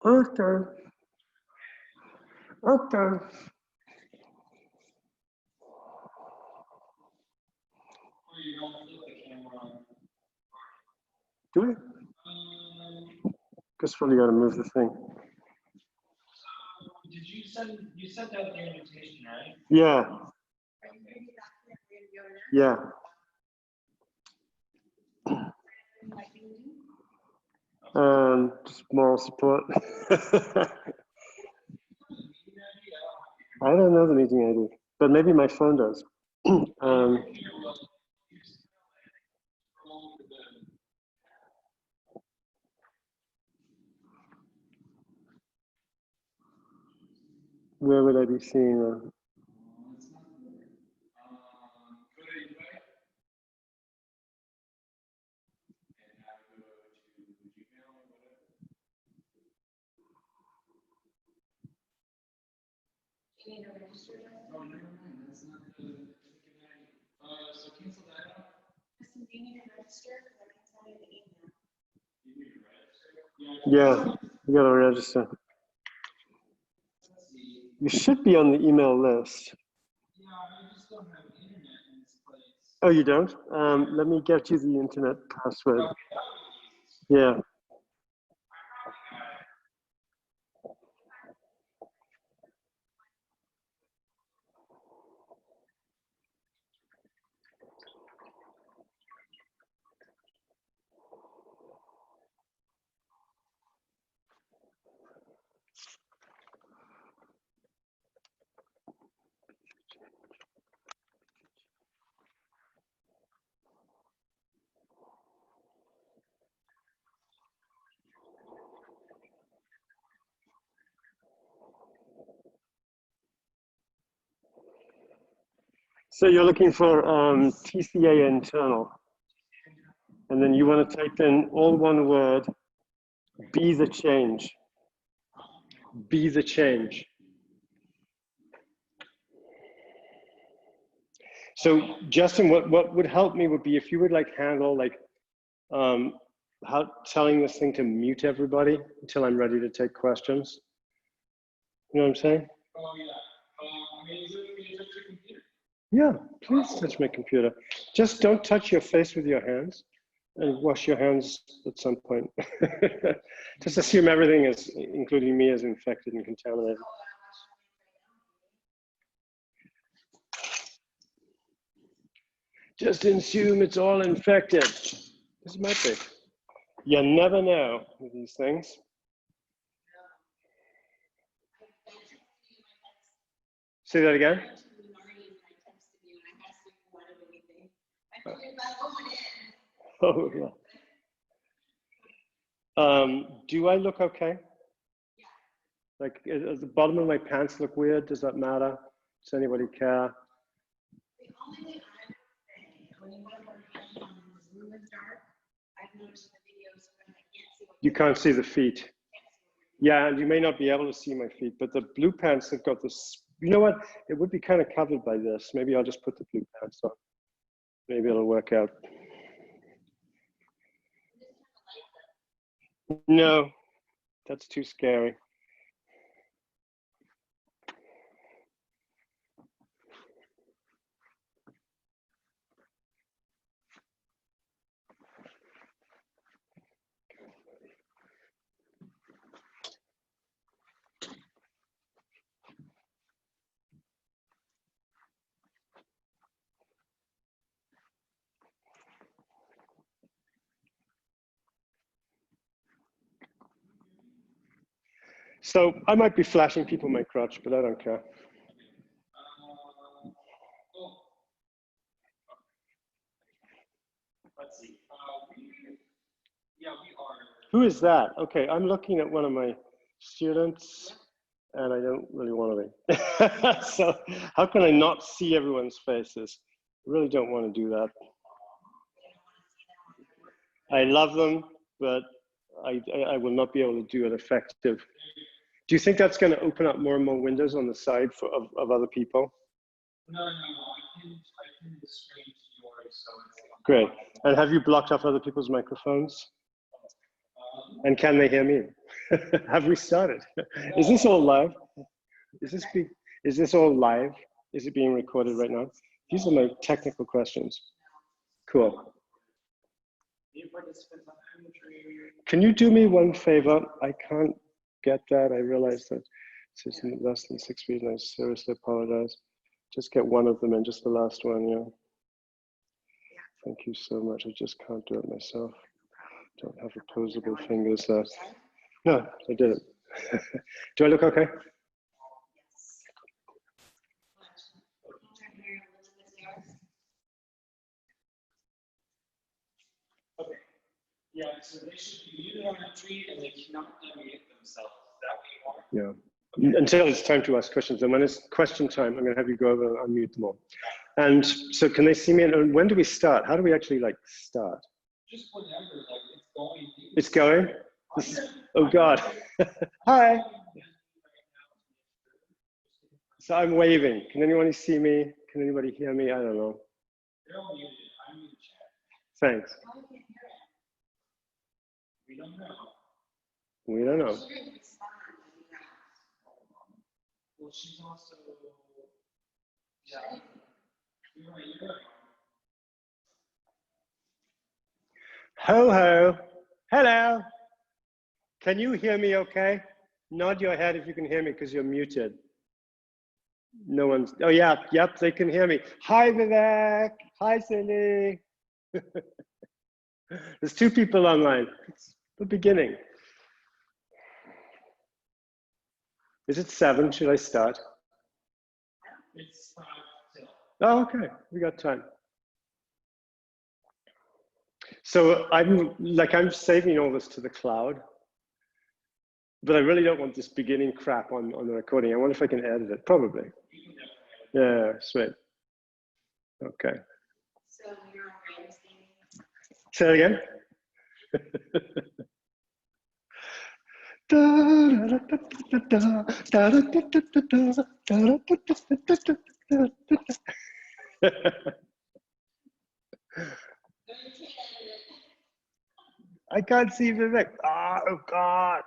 Okay. Okay. Do it. Guess probably got to move the thing. Did you sent out the invitation, right? Yeah. Yeah. Just moral support. I don't know the meeting ID, but maybe my phone does. Where would I be seeing them? You need to register. Oh, never mind. That's not the. So cancel that out. Listen, do you need to register? Because I can send you the email. You need to register. Yeah, you gotta register. Let's see. You should be on the email list. Yeah, I just don't have internet in this place. Oh, you don't? Let me get you the internet password. Yeah. So you're looking for TCA internal. And then you want to type in all one word, be the change. Be the change. So Justin, what would help me would be if you would like handle like how telling this thing to mute everybody until I'm ready to take questions. You know what I'm saying? Oh yeah. I mean, is it okay to touch your computer? Yeah, please touch my computer. Just don't touch your face with your hands and wash your hands at some point. Just assume everything is, including me, is infected and contaminated. Just assume it's all infected. This might be. You never know with these things. Say that again. Oh yeah. Do I look okay? Yeah. Like, does the bottom of my pants look weird? Does that matter? Does anybody care? The only thing I would say, when you want to work on this room is dark, I've noticed in the videos when I can't see what You can't see the feet. Yeah, and you may not be able to see my feet, but the blue pants have got this. You know what? It would be kind of covered by this. Maybe I'll just put the blue pants on. Maybe it'll work out. No, that's too scary. So I might be flashing people my crutch, but I don't care. Let's see. Yeah, we are. Who is that? Okay, I'm looking at one of my students, and I don't really want to be. So how can I not see everyone's faces? I really don't want to do that. I love them, but I will not be able to do it effective. Do you think that's going to open up more and more windows on the side of other people? No, I pinned the screen to yours, so it's Great. And have you blocked off other people's microphones? And can they hear me? Have we started? Is this all live? Is this all live? Is it being recorded right now? These are my technical questions. Cool. Can you do me one favor? I can't get that. I realize that it's less than 6 feet, and I seriously apologize. Just get one of them and just the last one, yeah. Thank you so much. I just can't do it myself. Don't have opposable fingers left. No, I did it. Do I look okay? Okay. Yeah, so they should be muted on retreat and they cannot unmute themselves. Is that what you want? Yeah. Until it's time to ask questions. And when it's question time, I'm going to have you go over and unmute them all. And so can they see me? And when do we start? How do we actually like start? Just whenever, like it's going. It's going? Oh God. Hi. So I'm waving. Can anybody see me? Can anybody hear me? I don't know. They're all muted. I'm in the chat. Thanks. We don't know. We don't know. Well, she's also. Yeah. You're right. You're right. Ho ho. Hello. Can you hear me okay? Nod your head if you can hear me because you're muted. No one's, oh yeah, yep, they can hear me. Hi Vivek. Hi Cindy. There's 2 people online. It's the beginning. Is it 7? Should I start? It's 5 till. Oh, okay. We got time. So I'm saving all this to the cloud, but I really don't want this beginning crap on the recording. I wonder if I can edit it. Probably. Yeah, sweet. Okay. So you're already standing. Say it again. I can't see Vivek. Oh God.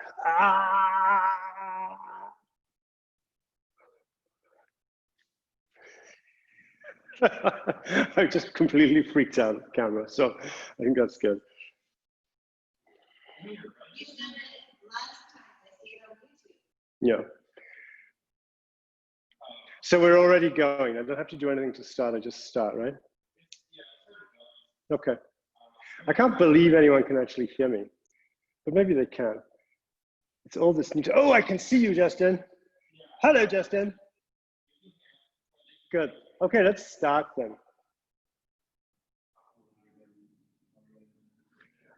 I just completely freaked out the camera, so I think that's good. You've done it last time. I see it on YouTube. Yeah. So we're already going. I don't have to do anything to start. I just start, right? Okay. I can't believe anyone can actually hear me, but maybe they can. It's all this new. Oh, I can see you, Justin. Hello, Justin. Good. Okay, let's start then.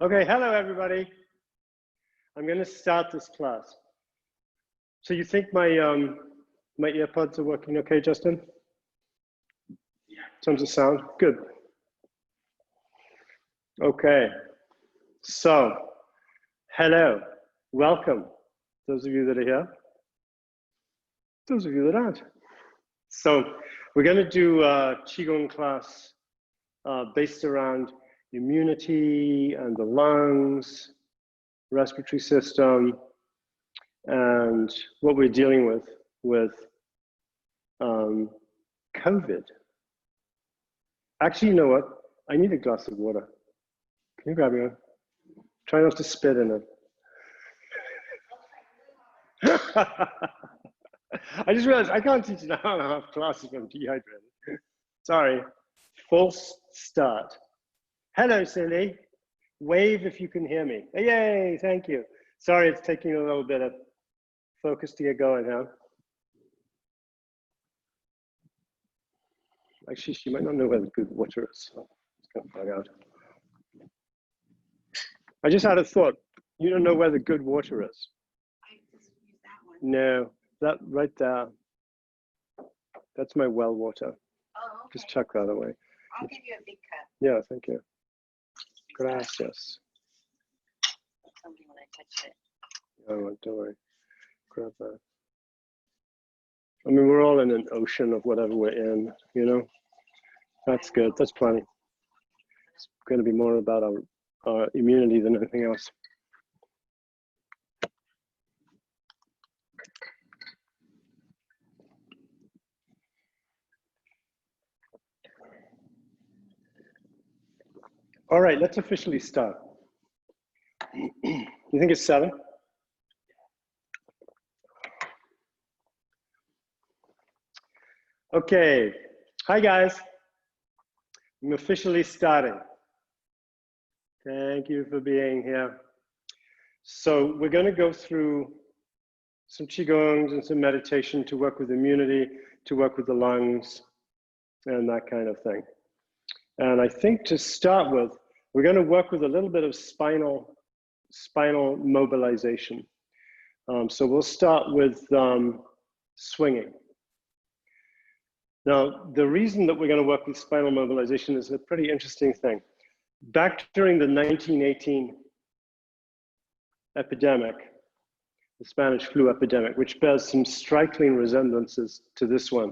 Okay, hello everybody. I'm going to start this class. So you think my my earpods are working okay, Justin? In terms of sound? Good. Okay. So, hello. Welcome. Those of you that are here. Those of you that aren't. So, we're going to do a Qigong class based around immunity and the lungs, respiratory system, and what we're dealing with COVID. Actually, you know what? I need a glass of water. Can you grab me one? Try not to spit in it. I just realized I can't teach an hour and a half class if I'm dehydrated. Sorry. False start. Hello, Cindy. Wave if you can hear me. Yay, thank you. Sorry, it's taking a little bit of focus to get going, huh? Actually, she might not know where the good water is, so it's gonna bug out. I just had a thought. You don't know where the good water is. I just use that one. No, that right there. That's my well water. Oh, okay. Just chuck that away. I'll give you a big cup. Yeah, thank you. Gracias. Something when I touched it. Oh, don't worry. Grab that. I mean, we're all in an ocean of whatever we're in, you know? That's good. That's plenty. It's going to be more about our immunity than anything else. All right, let's officially start. You think it's 7? Okay, hi guys. I'm officially starting. Thank you for being here. So we're going to go through some Qigongs and some meditation to work with immunity, to work with the lungs, and that kind of thing. And I think to start with, we're going to work with a little bit of spinal mobilization. So we'll start with swinging. Now, the reason that we're going to work with spinal mobilization is a pretty interesting thing. Back during the 1918 epidemic, the Spanish flu epidemic, which bears some striking resemblances to this one,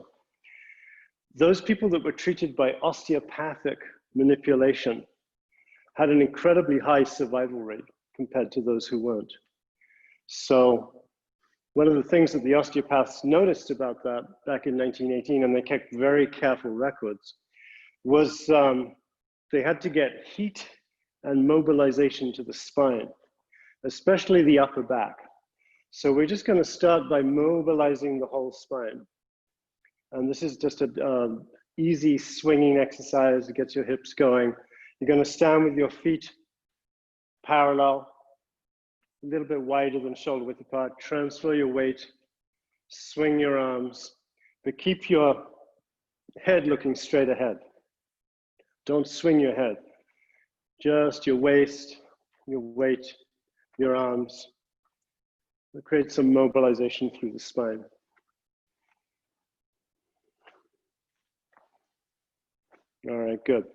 those people that were treated by osteopathic manipulation had an incredibly high survival rate compared to those who weren't. So one of the things that the osteopaths noticed about that back in 1918, and they kept very careful records, was they had to get heat and mobilization to the spine, especially the upper back. So we're just going to start by mobilizing the whole spine. And this is just an easy swinging exercise that gets your hips going. You're going to stand with your feet parallel, a little bit wider than shoulder width apart. Transfer your weight, swing your arms, but keep your head looking straight ahead. Don't swing your head. Just your waist, your weight, your arms. We'll create some mobilization through the spine. All right, good.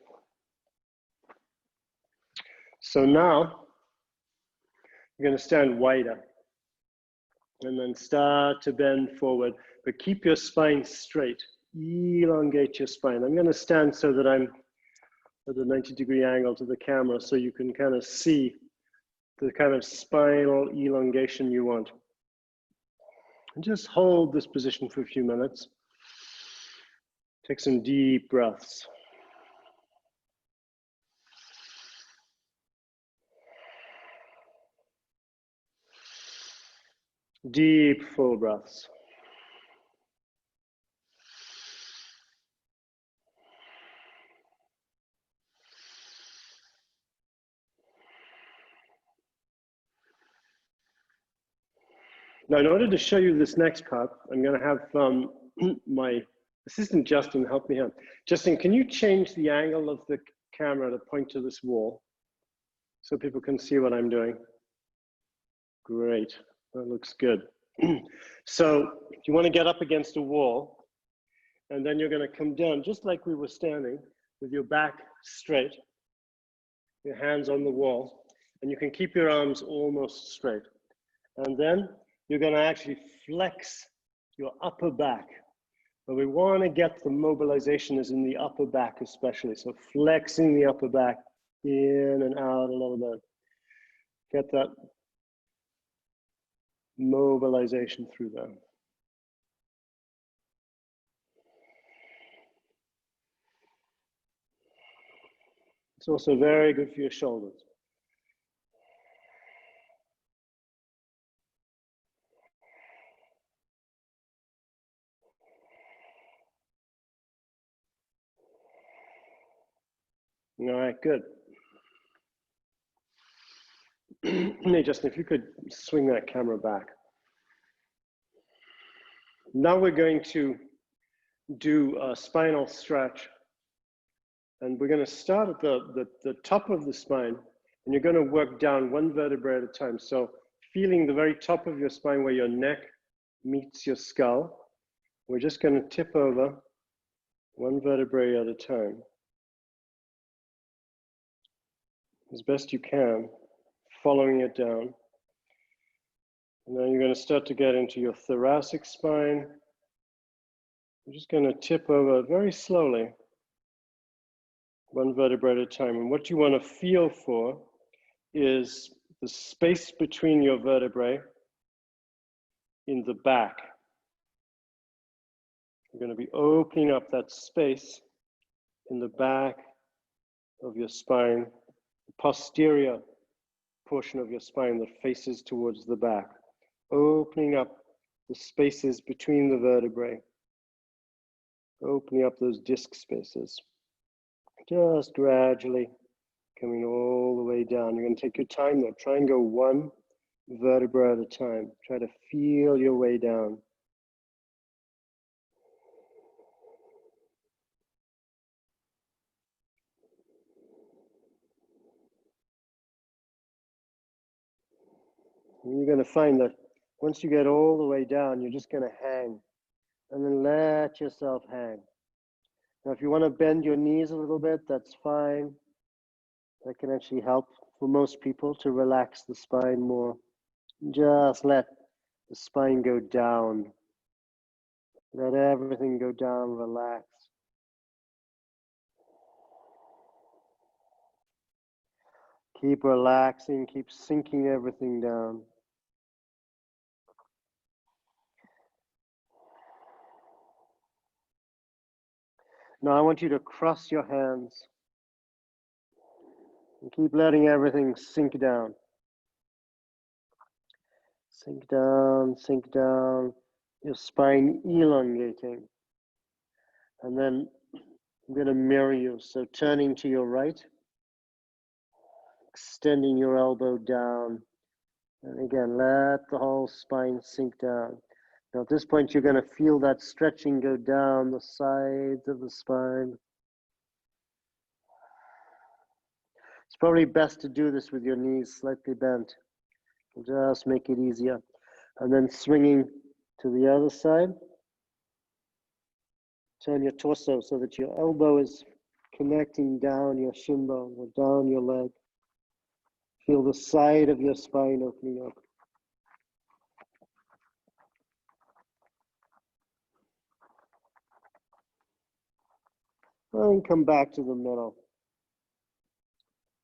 So now, you're going to stand wider and then start to bend forward, but keep your spine straight. Elongate your spine. I'm going to stand so that I'm at a 90-degree angle to the camera so you can kind of see the kind of spinal elongation you want. And just hold this position for a few minutes. Take some deep breaths. Deep, full breaths. Now, in order to show you this next part, I'm going to have my assistant Justin help me out. Justin, can you change the angle of the camera to point to this wall so people can see what I'm doing? Great, that looks good. So you want to get up against a wall, and then you're going to come down just like we were standing with your back straight, your hands on the wall, and you can keep your arms almost straight. And then you're going to actually flex your upper back. But we want to get the mobilization is in the upper back especially. So flexing the upper back in and out a little bit. Get that mobilization through there. It's also very good for your shoulders. All right, good. Hey, Justin, if you could swing that camera back. Now we're going to do a spinal stretch. And we're going to start at the top of the spine, and you're going to work down one vertebrae at a time. So feeling the very top of your spine where your neck meets your skull, we're just going to tip over one vertebrae at a time as best you can, following it down. And then you're going to start to get into your thoracic spine. You're just going to tip over very slowly, one vertebrae at a time. And what you want to feel for is the space between your vertebrae in the back. You're going to be opening up that space in the back of your spine posterior portion of your spine that faces towards the back, opening up the spaces between the vertebrae, opening up those disc spaces, just gradually coming all the way down. You're going to take your time though. Try and go one vertebra at a time. Try to feel your way down. And you're going to find that once you get all the way down, you're just going to hang and then let yourself hang. Now, if you want to bend your knees a little bit, that's fine. That can actually help for most people to relax the spine more. Just let the spine go down. Let everything go down, relax. Keep relaxing, keep sinking everything down. Now I want you to cross your hands and keep letting everything sink down. Sink down, your spine elongating. And then I'm going to mirror you. So turning to your right, extending your elbow down. And again, let the whole spine sink down. Now at this point, you're going to feel that stretching go down the sides of the spine. It's probably best to do this with your knees slightly bent. Just make it easier. And then swinging to the other side. Turn your torso so that your elbow is connecting down your shin bone or down your leg. Feel the side of your spine opening up. And come back to the middle.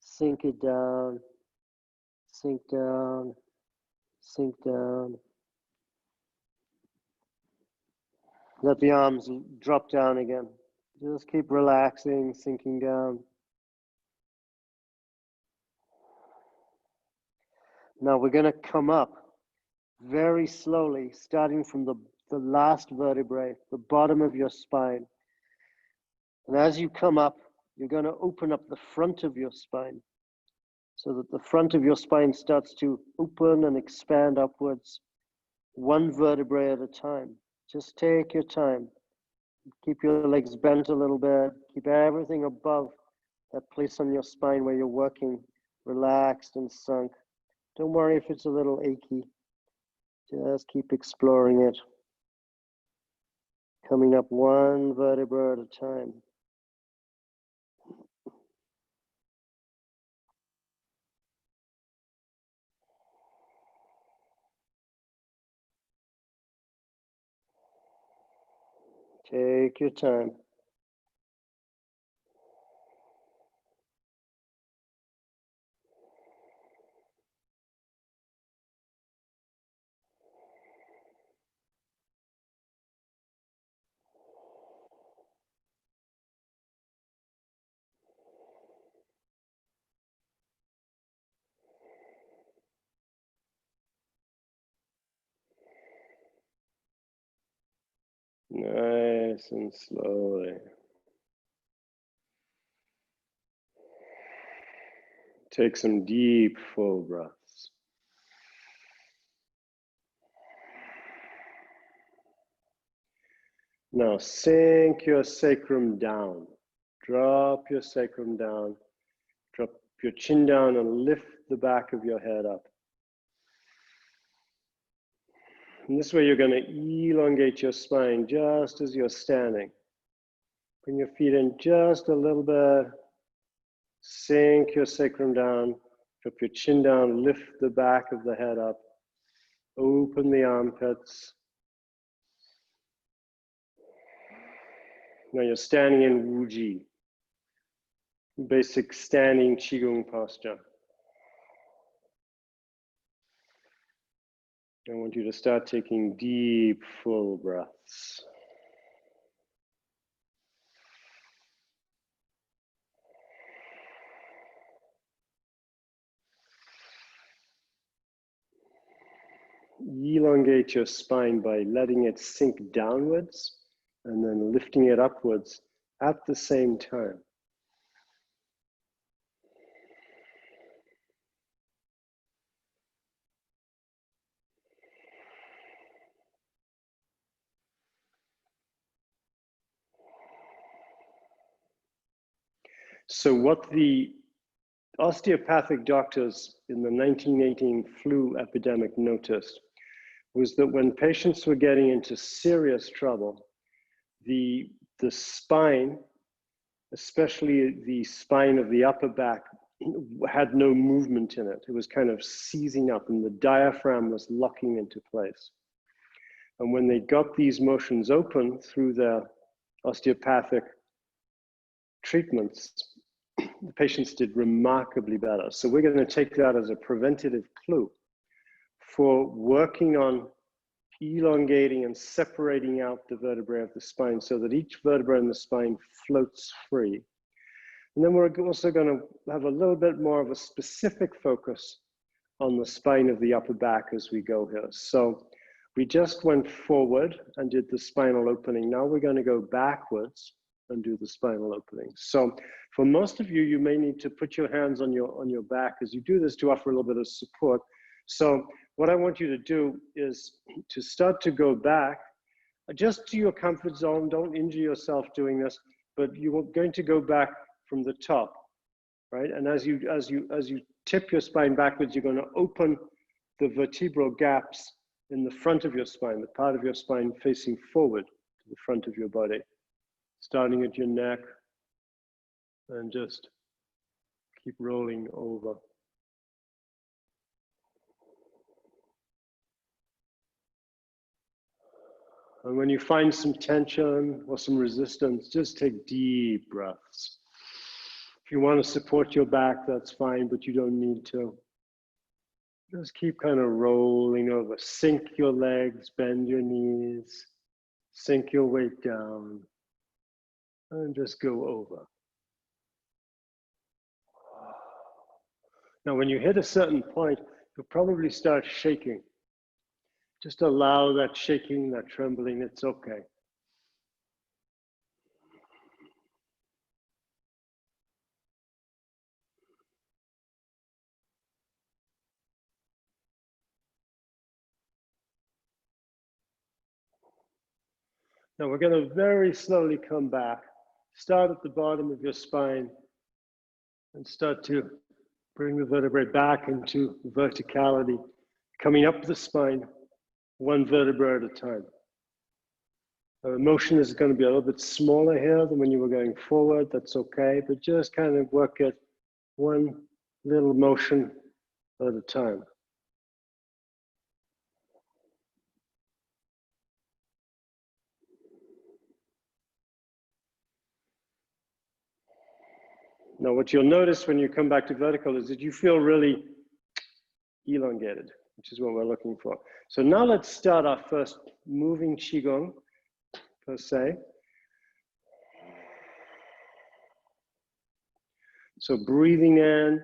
Sink it down, sink down, sink down. Let the arms drop down again. Just keep relaxing, sinking down. Now we're going to come up very slowly, starting from the last vertebrae, the bottom of your spine. And as you come up, you're going to open up the front of your spine so that the front of your spine starts to open and expand upwards, one vertebrae at a time. Just take your time. Keep your legs bent a little bit. Keep everything above that place on your spine where you're working, relaxed and sunk. Don't worry if it's a little achy. Just keep exploring it. Coming up one vertebra at a time. Take your time. Nice and slowly. Take some deep, full breaths. Now sink your sacrum down. Drop your sacrum down. Drop your chin down and lift the back of your head up. And this way you're going to elongate your spine just as you're standing. Bring your feet in just a little bit. Sink your sacrum down. Drop your chin down. Lift the back of the head up. Open the armpits. Now you're standing in Wuji, basic standing Qigong posture. I want you to start taking deep, full breaths. elongate your spine by letting it sink downwards and then lifting it upwards at the same time. So what the osteopathic doctors in the 1918 flu epidemic noticed was that when patients were getting into serious trouble, the spine, especially the spine of the upper back, had no movement in it. It was kind of seizing up and the diaphragm was locking into place. And when they got these motions open through their osteopathic treatments, the patients did remarkably better. So we're going to take that as a preventative clue for working on elongating and separating out the vertebrae of the spine so that each vertebra in the spine floats free. And then we're also going to have a little bit more of a specific focus on the spine of the upper back as we go here. So we just went forward and did the spinal opening. Now we're going to go backwards and do the spinal opening. So for most of you, you may need to put your hands on your back as you do this to offer a little bit of support. So what I want you to do is to start to go back just to your comfort zone. Don't injure yourself doing this, but you're going to go back from the top, right? And as you tip your spine backwards, you're going to open the vertebral gaps in the front of your spine, the part of your spine facing forward to the front of your body, starting at your neck and just keep rolling over. And when you find some tension or some resistance, just take deep breaths. If you want to support your back, that's fine, but you don't need to. Just keep kind of rolling over. Sink your legs, bend your knees, sink your weight down, and just go over. Now, when you hit a certain point, you'll probably start shaking. Just allow that shaking, that trembling, it's okay. Now we're going to very slowly come back. Start at the bottom of your spine and start to bring the vertebrae back into verticality, coming up the spine, one vertebra at a time. The motion is going to be a little bit smaller here than when you were going forward. That's okay, but just kind of work at one little motion at a time. Now, what you'll notice when you come back to vertical is that you feel really elongated, which is what we're looking for. So now let's start our first moving Qigong, per se. So breathing in,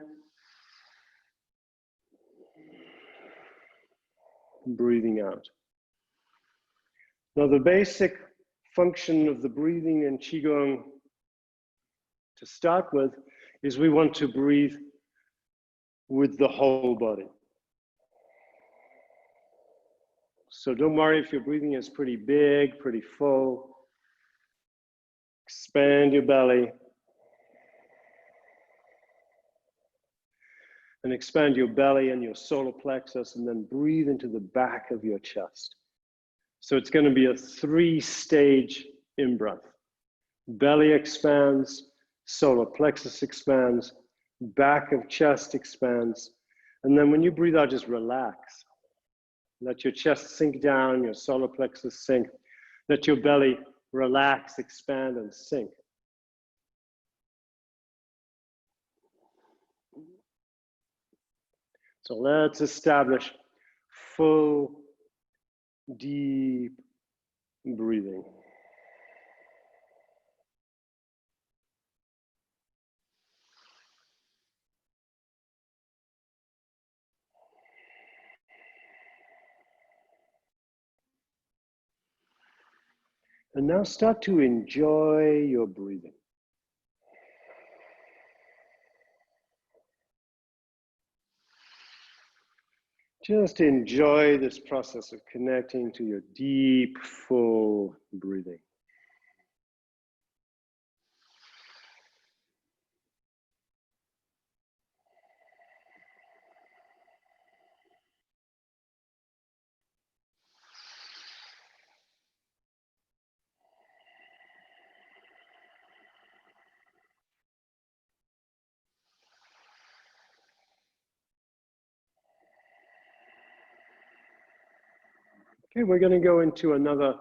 breathing out. Now the basic function of the breathing in Qigong to start with is we want to breathe with the whole body. So don't worry if your breathing is pretty big, pretty full. Expand your belly. And expand your belly and your solar plexus, and then breathe into the back of your chest. So it's going to be a 3-stage in-breath. Belly expands, solar plexus expands, back of chest expands, and then when you breathe out, just relax. Let your chest sink down, your solar plexus sink. Let your belly relax, expand, and sink. So let's establish full, deep breathing. And now start to enjoy your breathing. Just enjoy this process of connecting to your deep, full breathing. Okay, we're going to go into another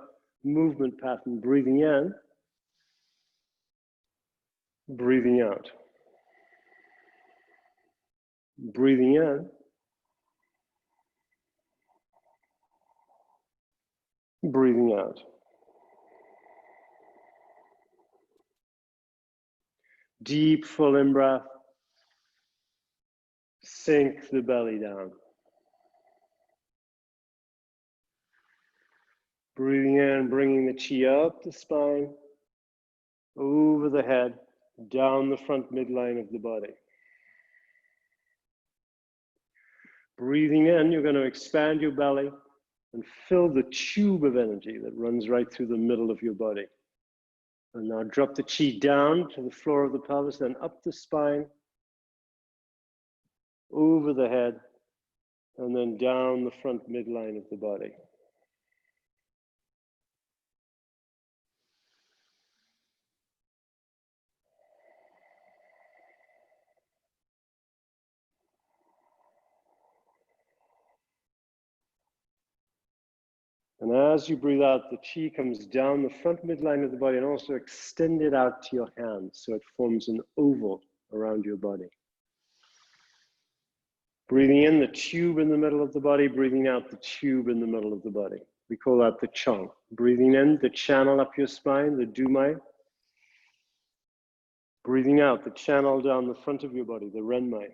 movement pattern, breathing in, breathing out. Breathing in, breathing out. Deep, full in-breath. Sink the belly down. Breathing in, bringing the chi up the spine, over the head, down the front midline of the body. Breathing in, you're going to expand your belly and fill the tube of energy that runs right through the middle of your body. And now drop the chi down to the floor of the pelvis, then up the spine, over the head, and then down the front midline of the body. And as you breathe out, the chi comes down the front midline of the body and also extend it out to your hands so it forms an oval around your body. Breathing in the tube in the middle of the body, breathing out the tube in the middle of the body. We call that the chong. Breathing in, the channel up your spine, the dumai. Breathing out, the channel down the front of your body, the renmai.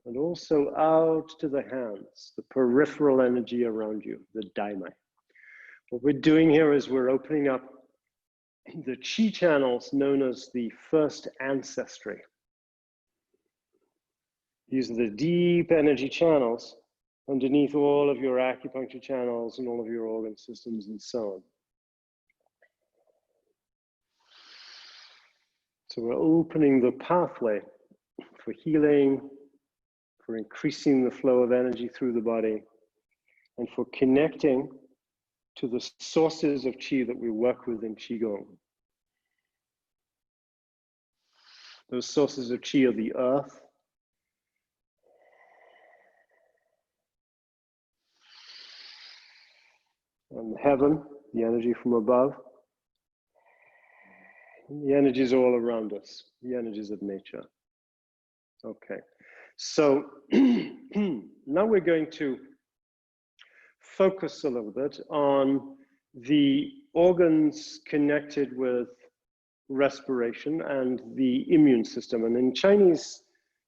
And also out to the hands, the peripheral energy around you, the daimai. What we're doing here is we're opening up the chi channels known as the first ancestry. These are the deep energy channels underneath all of your acupuncture channels and all of your organ systems and so on. So we're opening the pathway for healing, for increasing the flow of energy through the body, and for connecting to the sources of chi that we work with in Qigong. Those sources of chi are the earth, and heaven, the energy from above, and the energies all around us, the energies of nature. Okay, so now we're going to focus a little bit on the organs connected with respiration and the immune system. And in Chinese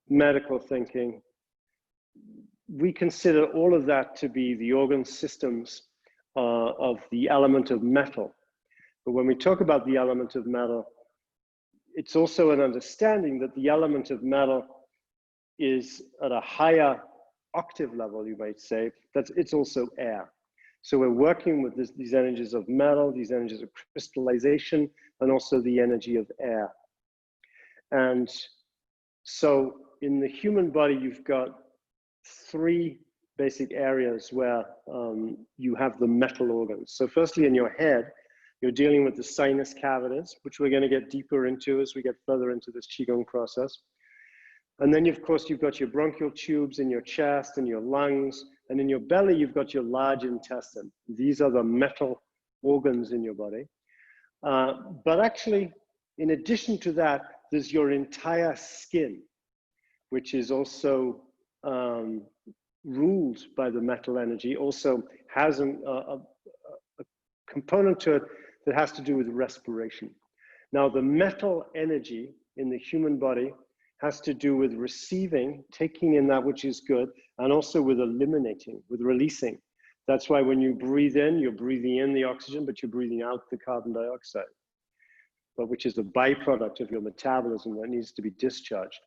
medical thinking, we consider all of that to be the organ systems of the element of metal. But when we talk about the element of metal, it's also an understanding that the element of metal is at a higher octave level, you might say, it's also air. So we're working with these energies of metal, these energies of crystallization, and also the energy of air. And so in the human body, you've got three basic areas where you have the metal organs. So firstly, in your head, you're dealing with the sinus cavities, which we're going to get deeper into as we get further into this Qigong process. And then, of course, you've got your bronchial tubes in your chest and your lungs. And in your belly, you've got your large intestine. These are the metal organs in your body. But actually, in addition to that, there's your entire skin, which is also ruled by the metal energy, also has a component to it that has to do with respiration. Now, the metal energy in the human body has to do with receiving, taking in that which is good, and also with eliminating, with releasing That's why when you breathe in, you're breathing in the oxygen, but you're breathing out the carbon dioxide, but which is a byproduct of your metabolism that needs to be discharged.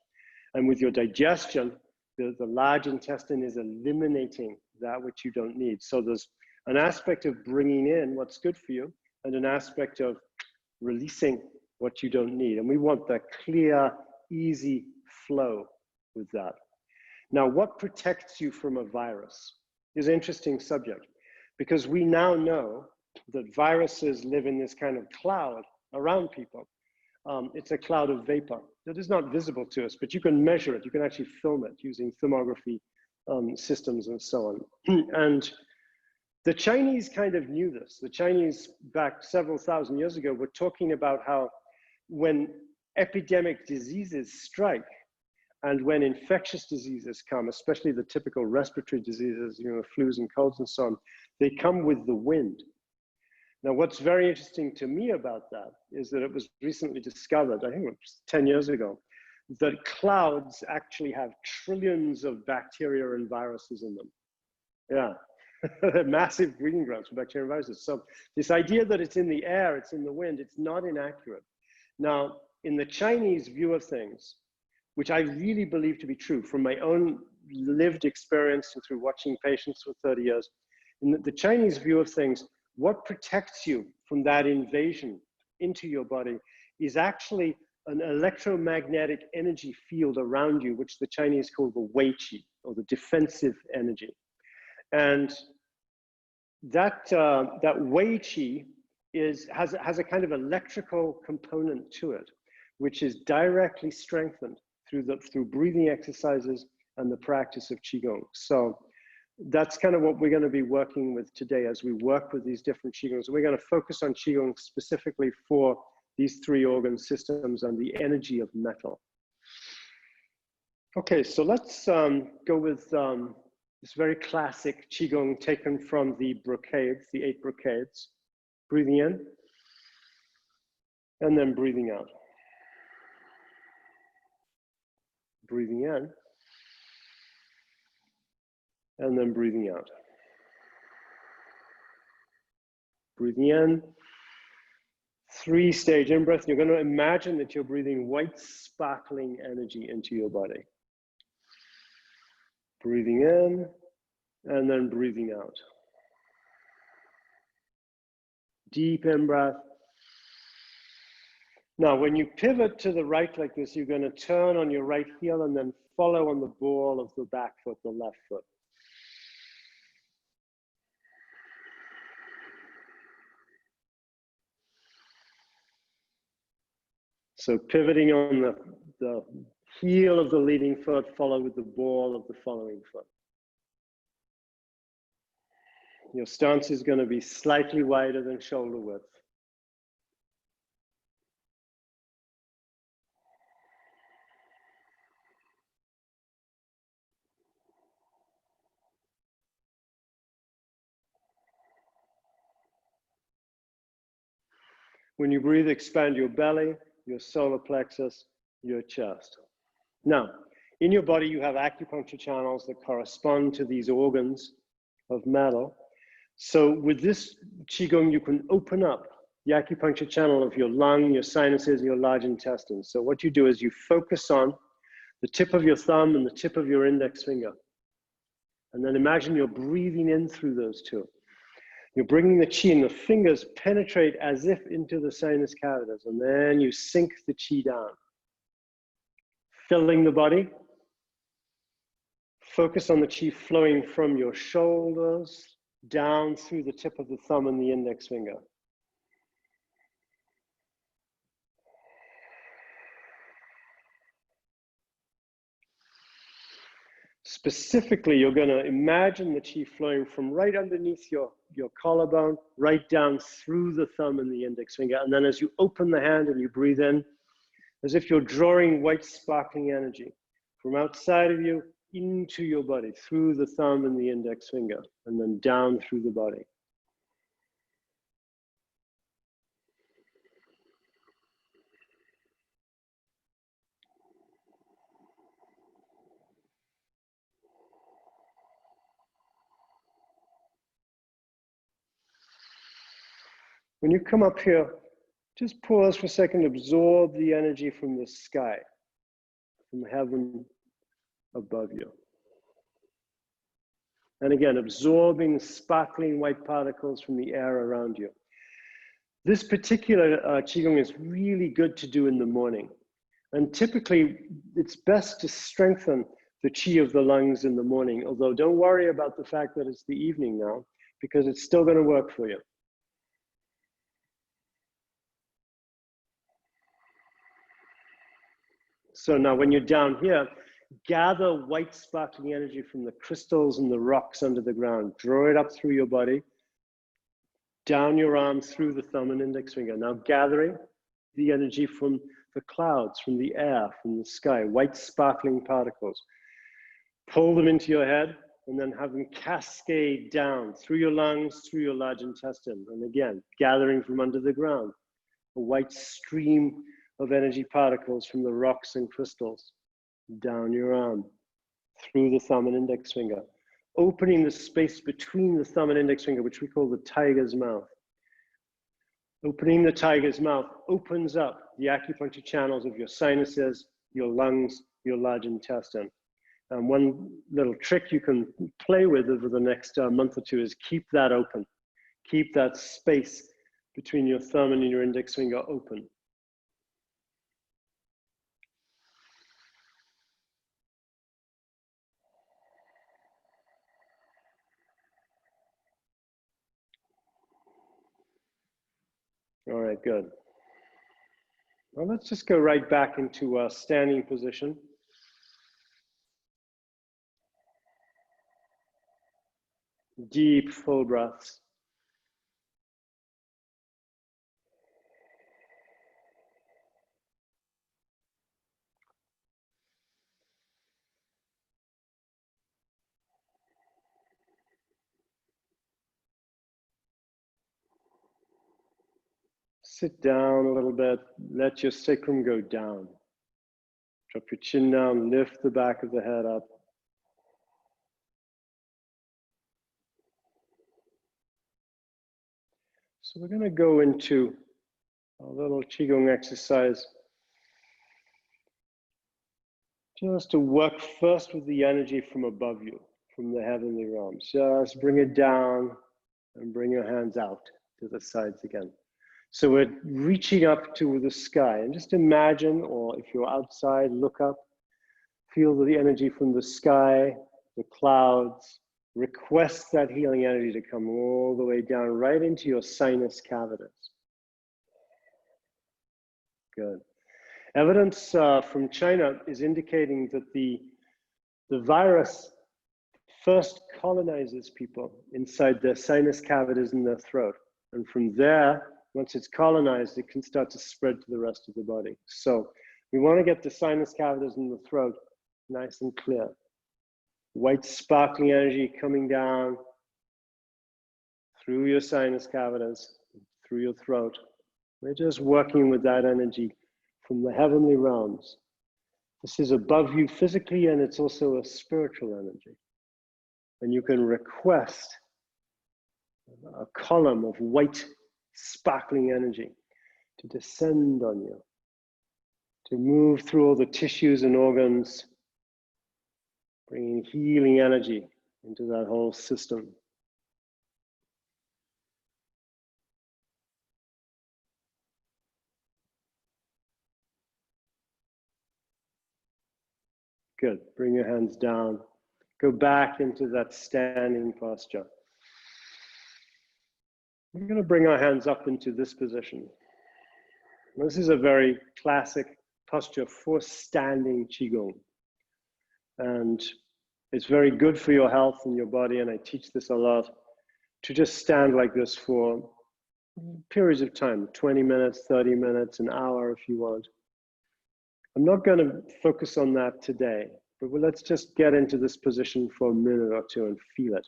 And with your digestion, the large intestine is eliminating that which you don't need. So there's an aspect of bringing in what's good for you and an aspect of releasing what you don't need. And we want that clear, easy flow with that. Now, what protects you from a virus is an interesting subject, because we now know that viruses live in this kind of cloud around people. It's a cloud of vapor that is not visible to us, but you can measure it. You can actually film it using thermography systems and so on. And the Chinese kind of knew this. The Chinese, back several thousand years ago, were talking about how when epidemic diseases strike and when infectious diseases come, especially the typical respiratory diseases, you know, flus and colds and so on, they come with the wind. Now, what's very interesting to me about that is that it was recently discovered, I think it was 10 years ago, that clouds actually have trillions of bacteria and viruses in them. Yeah, they're massive breeding grounds for bacteria and viruses. So this idea that it's in the air, it's in the wind, it's not inaccurate. Now, in the Chinese view of things, which I really believe to be true from my own lived experience and through watching patients for 30 years, in the Chinese view of things, what protects you from that invasion into your body is actually an electromagnetic energy field around you, which the Chinese call the Wei Qi, or the defensive energy. And that Wei Qi has a kind of electrical component to it, which is directly strengthened through breathing exercises and the practice of Qigong. So that's kind of what we're going to be working with today as we work with these different Qigongs. We're going to focus on Qigong specifically for these three organ systems and the energy of metal. Okay, so let's go with this very classic Qigong taken from the brocades, the 8 brocades. Breathing in and then breathing out. Breathing in and then breathing out. Breathing in, 3-stage in-breath. You're going to imagine that you're breathing white, sparkling energy into your body. Breathing in and then breathing out. Deep in-breath. Now, when you pivot to the right like this, you're going to turn on your right heel and then follow on the ball of the back foot, the left foot. So pivoting on the heel of the leading foot, follow with the ball of the following foot. Your stance is going to be slightly wider than shoulder width. When you breathe, expand your belly, your solar plexus, your chest. Now, in your body, you have acupuncture channels that correspond to these organs of metal. So with this Qigong, you can open up the acupuncture channel of your lung, your sinuses, and your large intestine. So what you do is you focus on the tip of your thumb and the tip of your index finger. And then imagine you're breathing in through those two. You're bringing the qi, and the fingers penetrate as if into the sinus cavities, and then you sink the qi down. Filling the body. Focus on the qi flowing from your shoulders down through the tip of the thumb and the index finger. Specifically, you're going to imagine the qi flowing from right underneath your collarbone, right down through the thumb and the index finger. And then as you open the hand and you breathe in, as if you're drawing white sparkling energy from outside of you into your body, through the thumb and the index finger, and then down through the body. When you come up here, just pause for a second, absorb the energy from the sky, from heaven above you. And again, absorbing sparkling white particles from the air around you. This particular Qigong is really good to do in the morning. And typically, it's best to strengthen the Qi of the lungs in the morning, although don't worry about the fact that it's the evening now, because it's still going to work for you. So now when you're down here, gather white sparkling energy from the crystals and the rocks under the ground. Draw it up through your body, down your arms, through the thumb and index finger. Now gathering the energy from the clouds, from the air, from the sky, white sparkling particles. Pull them into your head and then have them cascade down through your lungs, through your large intestine. And again, gathering from under the ground, a white stream of energy particles from the rocks and crystals, down your arm, through the thumb and index finger, opening the space between the thumb and index finger, which we call the tiger's mouth. Opening the tiger's mouth opens up the acupuncture channels of your sinuses, your lungs, your large intestine. And one little trick you can play with over the next month or two is keep that open. Keep that space between your thumb and your index finger open. All right, good. Well, let's just go right back into a standing position. Deep, full breaths. Sit down a little bit. Let your sacrum go down. Drop your chin down, lift the back of the head up. So we're going to go into a little Qigong exercise just to work first with the energy from above you, from the heavenly realms. Just bring it down and bring your hands out to the sides again. So we're reaching up to the sky, and just imagine, or if you're outside, look up, feel the energy from the sky, the clouds. Request that healing energy to come all the way down right into your sinus cavities. Good. Evidence from China is indicating that the virus first colonizes people inside their sinus cavities in their throat. And from there, once it's colonized, it can start to spread to the rest of the body. So we want to get the sinus cavities in the throat nice and clear. White sparkling energy coming down through your sinus cavities, through your throat. We're just working with that energy from the heavenly realms. This is above you physically, and it's also a spiritual energy. And you can request a column of white sparkling energy to descend on you, to move through all the tissues and organs, bringing healing energy into that whole system. Good. Bring your hands down. Go back into that standing posture. We're going to bring our hands up into this position. This is a very classic posture for standing Qigong. And it's very good for your health and your body, and I teach this a lot, to just stand like this for periods of time, 20 minutes, 30 minutes, an hour if you want. I'm not going to focus on that today, but let's just get into this position for a minute or two and feel it.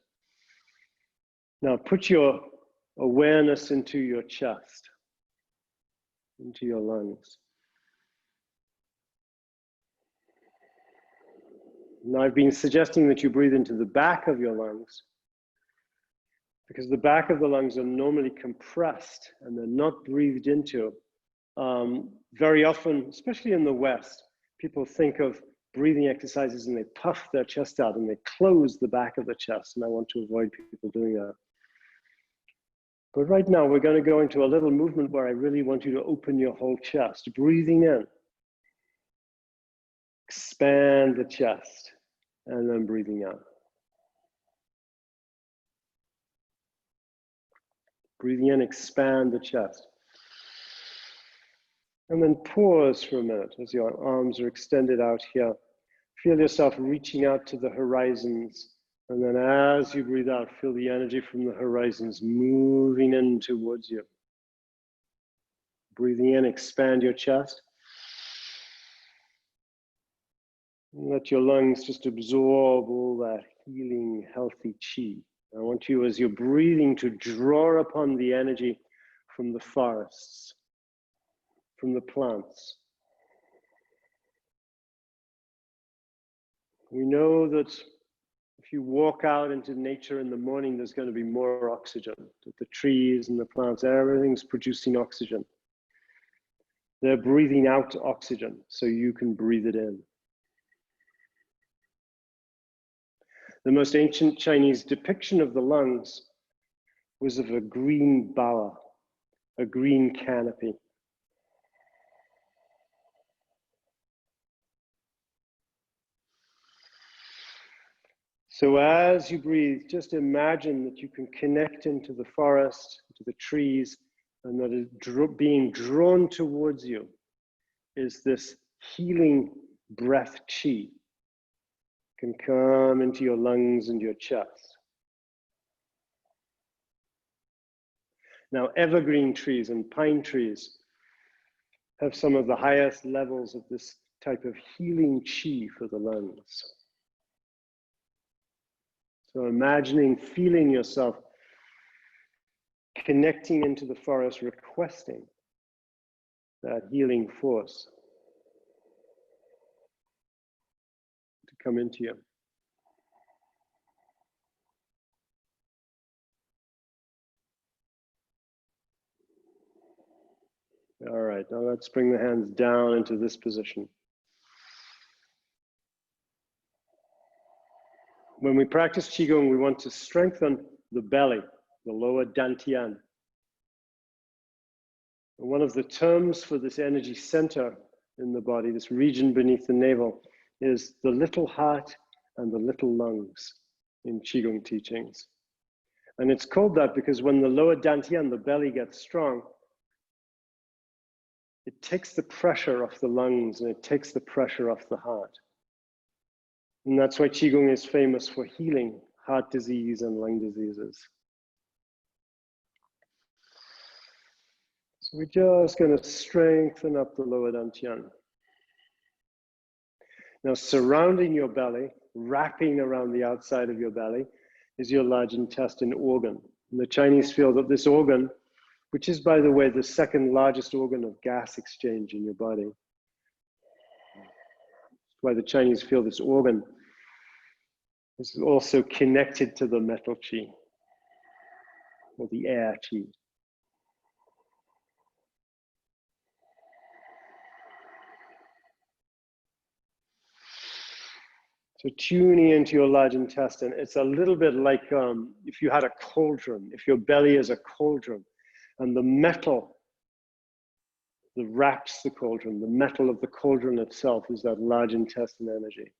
Now put your awareness into your chest, into your lungs. Now I've been suggesting that you breathe into the back of your lungs, because the back of the lungs are normally compressed and they're not breathed into. Very often, especially in the West, people think of breathing exercises and they puff their chest out and they close the back of the chest. And I want to avoid people doing that. But right now, we're going to go into a little movement where I really want you to open your whole chest, breathing in. Expand the chest, and then breathing out. Breathing in, expand the chest. And then pause for a minute as your arms are extended out here. Feel yourself reaching out to the horizons. And then as you breathe out, feel the energy from the horizons moving in towards you. Breathing in, expand your chest. Let your lungs just absorb all that healing, healthy chi. I want you, as you're breathing, to draw upon the energy from the forests, from the plants. We know that if you walk out into nature in the morning, there's going to be more oxygen. That the trees and the plants, everything's producing oxygen. They're breathing out oxygen so you can breathe it in. The most ancient Chinese depiction of the lungs was of a green bower, a green canopy. So as you breathe, just imagine that you can connect into the forest, to the trees, and that is being drawn towards you is this healing breath chi. Can come into your lungs and your chest. Now, evergreen trees and pine trees have some of the highest levels of this type of healing chi for the lungs. So imagining, feeling yourself connecting into the forest, requesting that healing force to come into you. All right, now let's bring the hands down into this position. When we practice Qigong, we want to strengthen the belly, the lower dantian. And one of the terms for this energy center in the body, this region beneath the navel, is the little heart and the little lungs in Qigong teachings. And it's called that because when the lower dantian, the belly, gets strong, it takes the pressure off the lungs and it takes the pressure off the heart. And that's why Qigong is famous for healing heart disease and lung diseases. So we're just going to strengthen up the lower dantian. Now, surrounding your belly, wrapping around the outside of your belly, is your large intestine organ. And the Chinese feel that this organ, which is, by the way, the second largest organ of gas exchange in your body. That's why the Chinese feel this organ is also connected to the metal chi, or the air chi. So tuning into your large intestine, it's a little bit like if you had a cauldron, if your belly is a cauldron, and the metal that wraps the cauldron, the metal of the cauldron itself is that large intestine energy.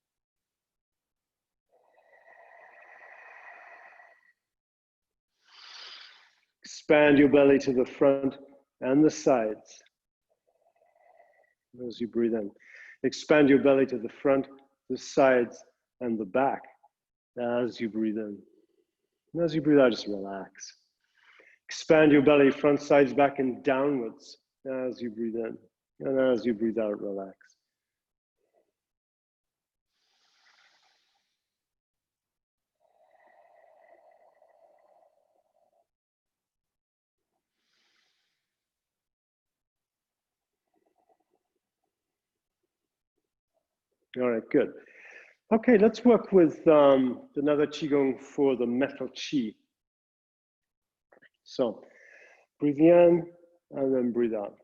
Expand your belly to the front and the sides as you breathe in. Expand your belly to the front, the sides, and the back as you breathe in. And as you breathe out, just relax. Expand your belly, front, sides, back, and downwards as you breathe in. And as you breathe out, relax. All right, good. Okay, let's work with another Qigong for the metal Qi. So breathe in and then breathe out.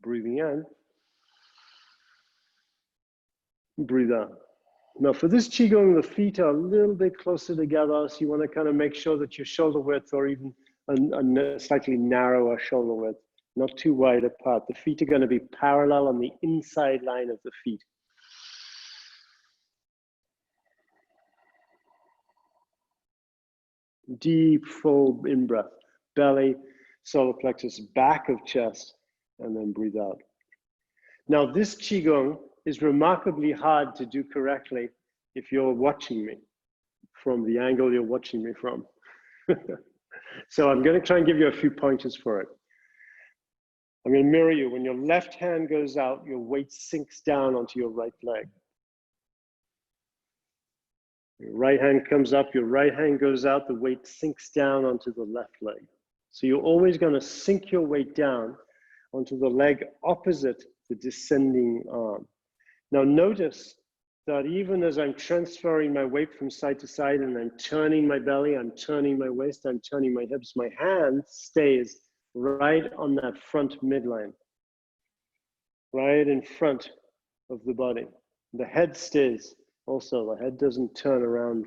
Breathing in, breathe out. Now for this Qigong, the feet are a little bit closer together, so you want to kind of make sure that your shoulder width or even a slightly narrower shoulder width, not too wide apart. The feet are going to be parallel on the inside line of the feet. Deep, full in-breath. Belly, solar plexus, back of chest, and then breathe out. Now this Qigong is remarkably hard to do correctly if you're watching me from the angle you're watching me from. So I'm going to try and give you a few pointers for it. I'm going to mirror you. When your left hand goes out, your weight sinks down onto your right leg. Your right hand comes up, your right hand goes out, the weight sinks down onto the left leg. So you're always going to sink your weight down onto the leg opposite the descending arm. Now notice that even as I'm transferring my weight from side to side and I'm turning my belly, I'm turning my waist, I'm turning my hips, my hand stays right on that front midline, right in front of the body. The head stays also, the head doesn't turn around.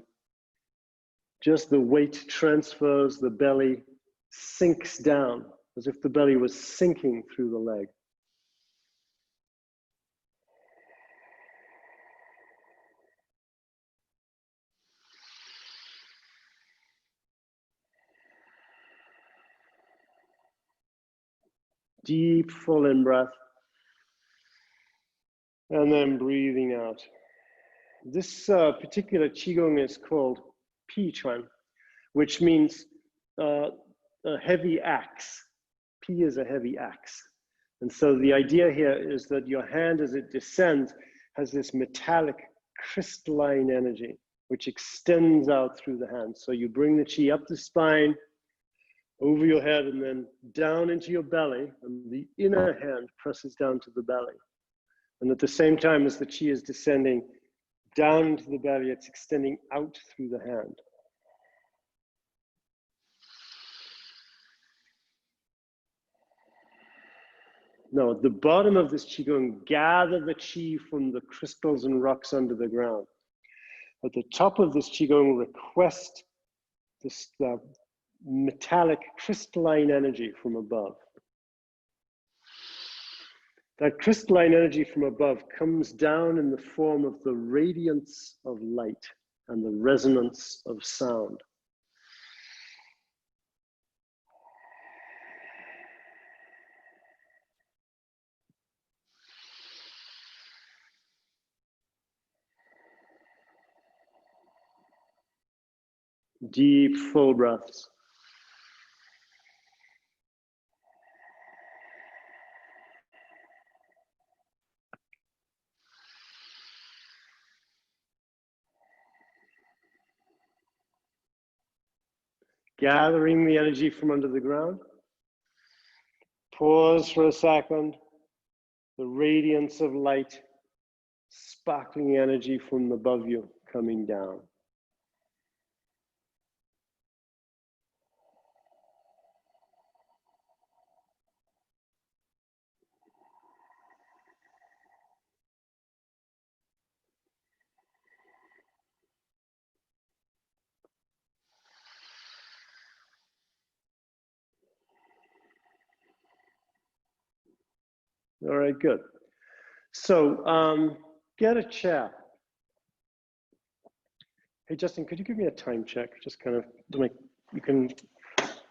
Just the weight transfers, the belly sinks down as if the belly was sinking through the leg. Deep, full in breath. And then breathing out. This particular Qigong is called Pi Chuan, which means a heavy axe. Pi is a heavy axe. And so the idea here is that your hand, as it descends, has this metallic crystalline energy, which extends out through the hand. So you bring the Qi up the spine, over your head, and then down into your belly, and the inner hand presses down to the belly. And at the same time as the Qi is descending down into the belly, it's extending out through the hand. Now, at the bottom of this Qigong, gather the Qi from the crystals and rocks under the ground. At the top of this Qigong, request this metallic crystalline energy from above. That crystalline energy from above comes down in the form of the radiance of light and the resonance of sound. Deep, full breaths. Gathering the energy from under the ground. Pause for a second. The radiance of light, sparkling energy from above you coming down. All right, good. So get a chair. Hey, Justin, could you give me a time check? Just kind of, you can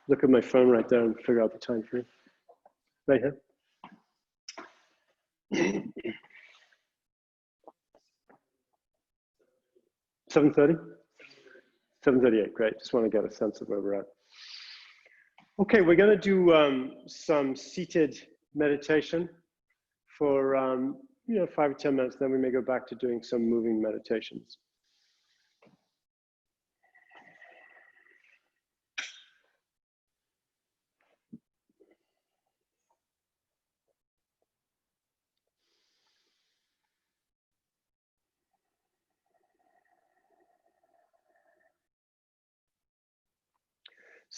look at my phone right there and figure out the time for me. Right here. 7:30? 7:38, great. Just want to get a sense of where we're at. Okay, we're going to do some seated meditation for 5 or 10 minutes, then we may go back to doing some moving meditations.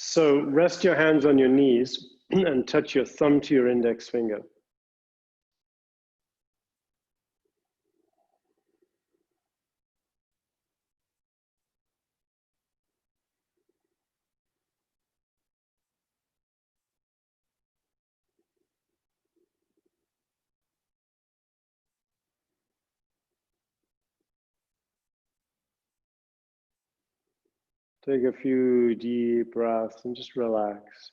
So rest your hands on your knees and touch your thumb to your index finger. Take a few deep breaths and just relax.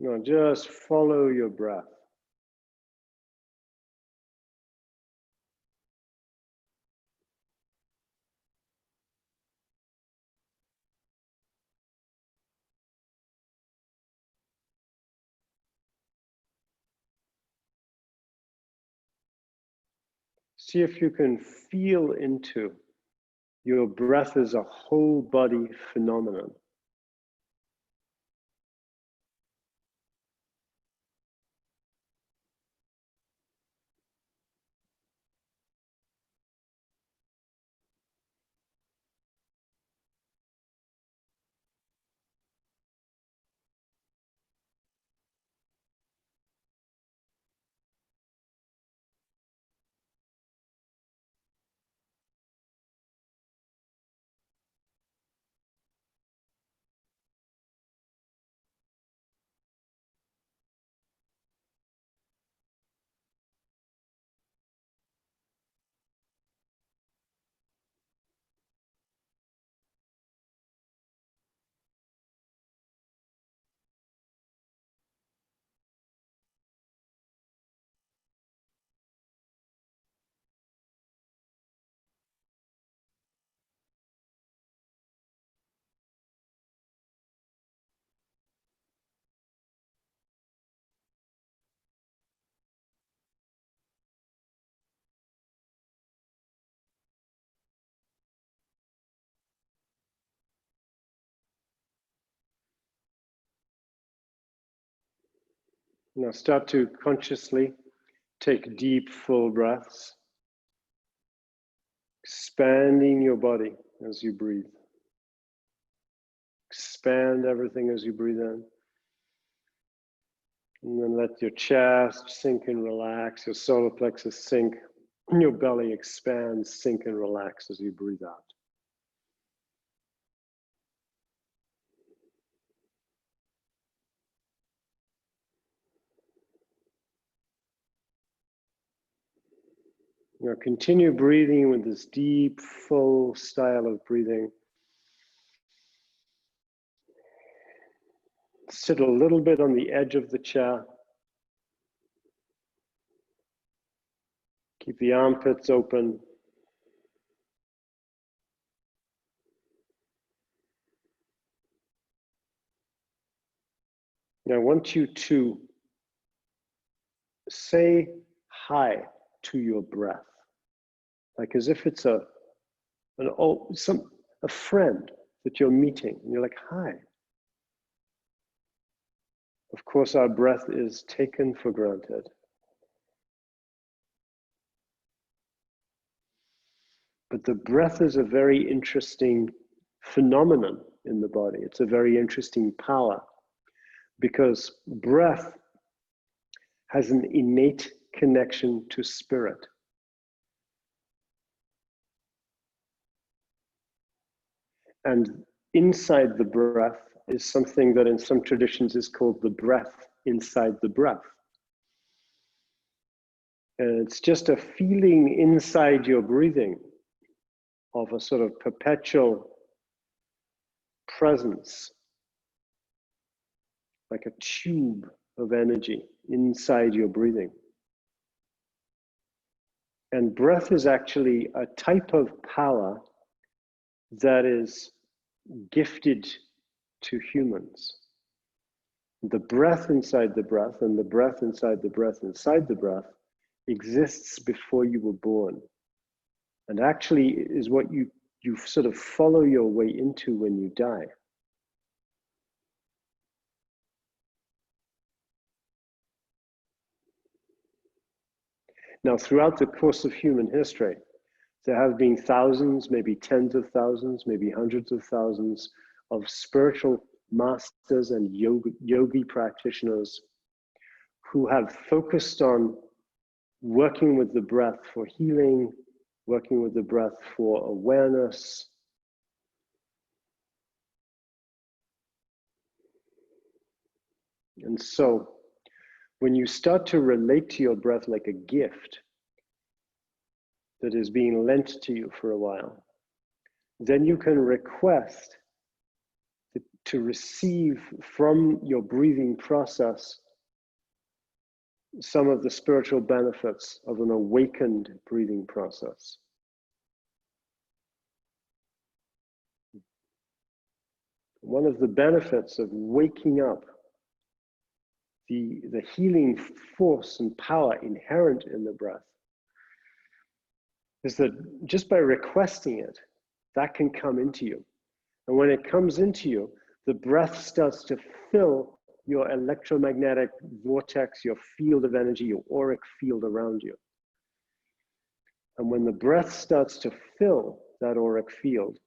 No, just follow your breath. See if you can feel into your breath as a whole body phenomenon. Now start to consciously take deep, full breaths, expanding your body as you breathe. Expand everything as you breathe in. And then let your chest sink and relax, your solar plexus sink, your belly expand, sink and relax as you breathe out. Now continue breathing with this deep, full style of breathing. Sit a little bit on the edge of the chair. Keep the armpits open. Now I want you to say hi to your breath, like as if it's a friend that you're meeting, and you're like, hi. Of course, our breath is taken for granted. But the breath is a very interesting phenomenon in the body. It's a very interesting power because breath has an innate connection to spirit. And inside the breath is something that in some traditions is called the breath inside the breath. And it's just a feeling inside your breathing of a sort of perpetual presence, like a tube of energy inside your breathing. And breath is actually a type of power that is gifted to humans. The breath inside the breath and the breath inside the breath inside the breath exists before you were born, and actually is what you sort of follow your way into when you die. Now, throughout the course of human history, there have been thousands, maybe tens of thousands, maybe hundreds of thousands of spiritual masters and yogi practitioners who have focused on working with the breath for healing, working with the breath for awareness. And so, when you start to relate to your breath like a gift that is being lent to you for a while, then you can request to receive from your breathing process some of the spiritual benefits of an awakened breathing process. One of the benefits of waking up, the healing force and power inherent in the breath, is that just by requesting it, that can come into you. And when it comes into you, the breath starts to fill your electromagnetic vortex, your field of energy, your auric field around you. And when the breath starts to fill that auric field,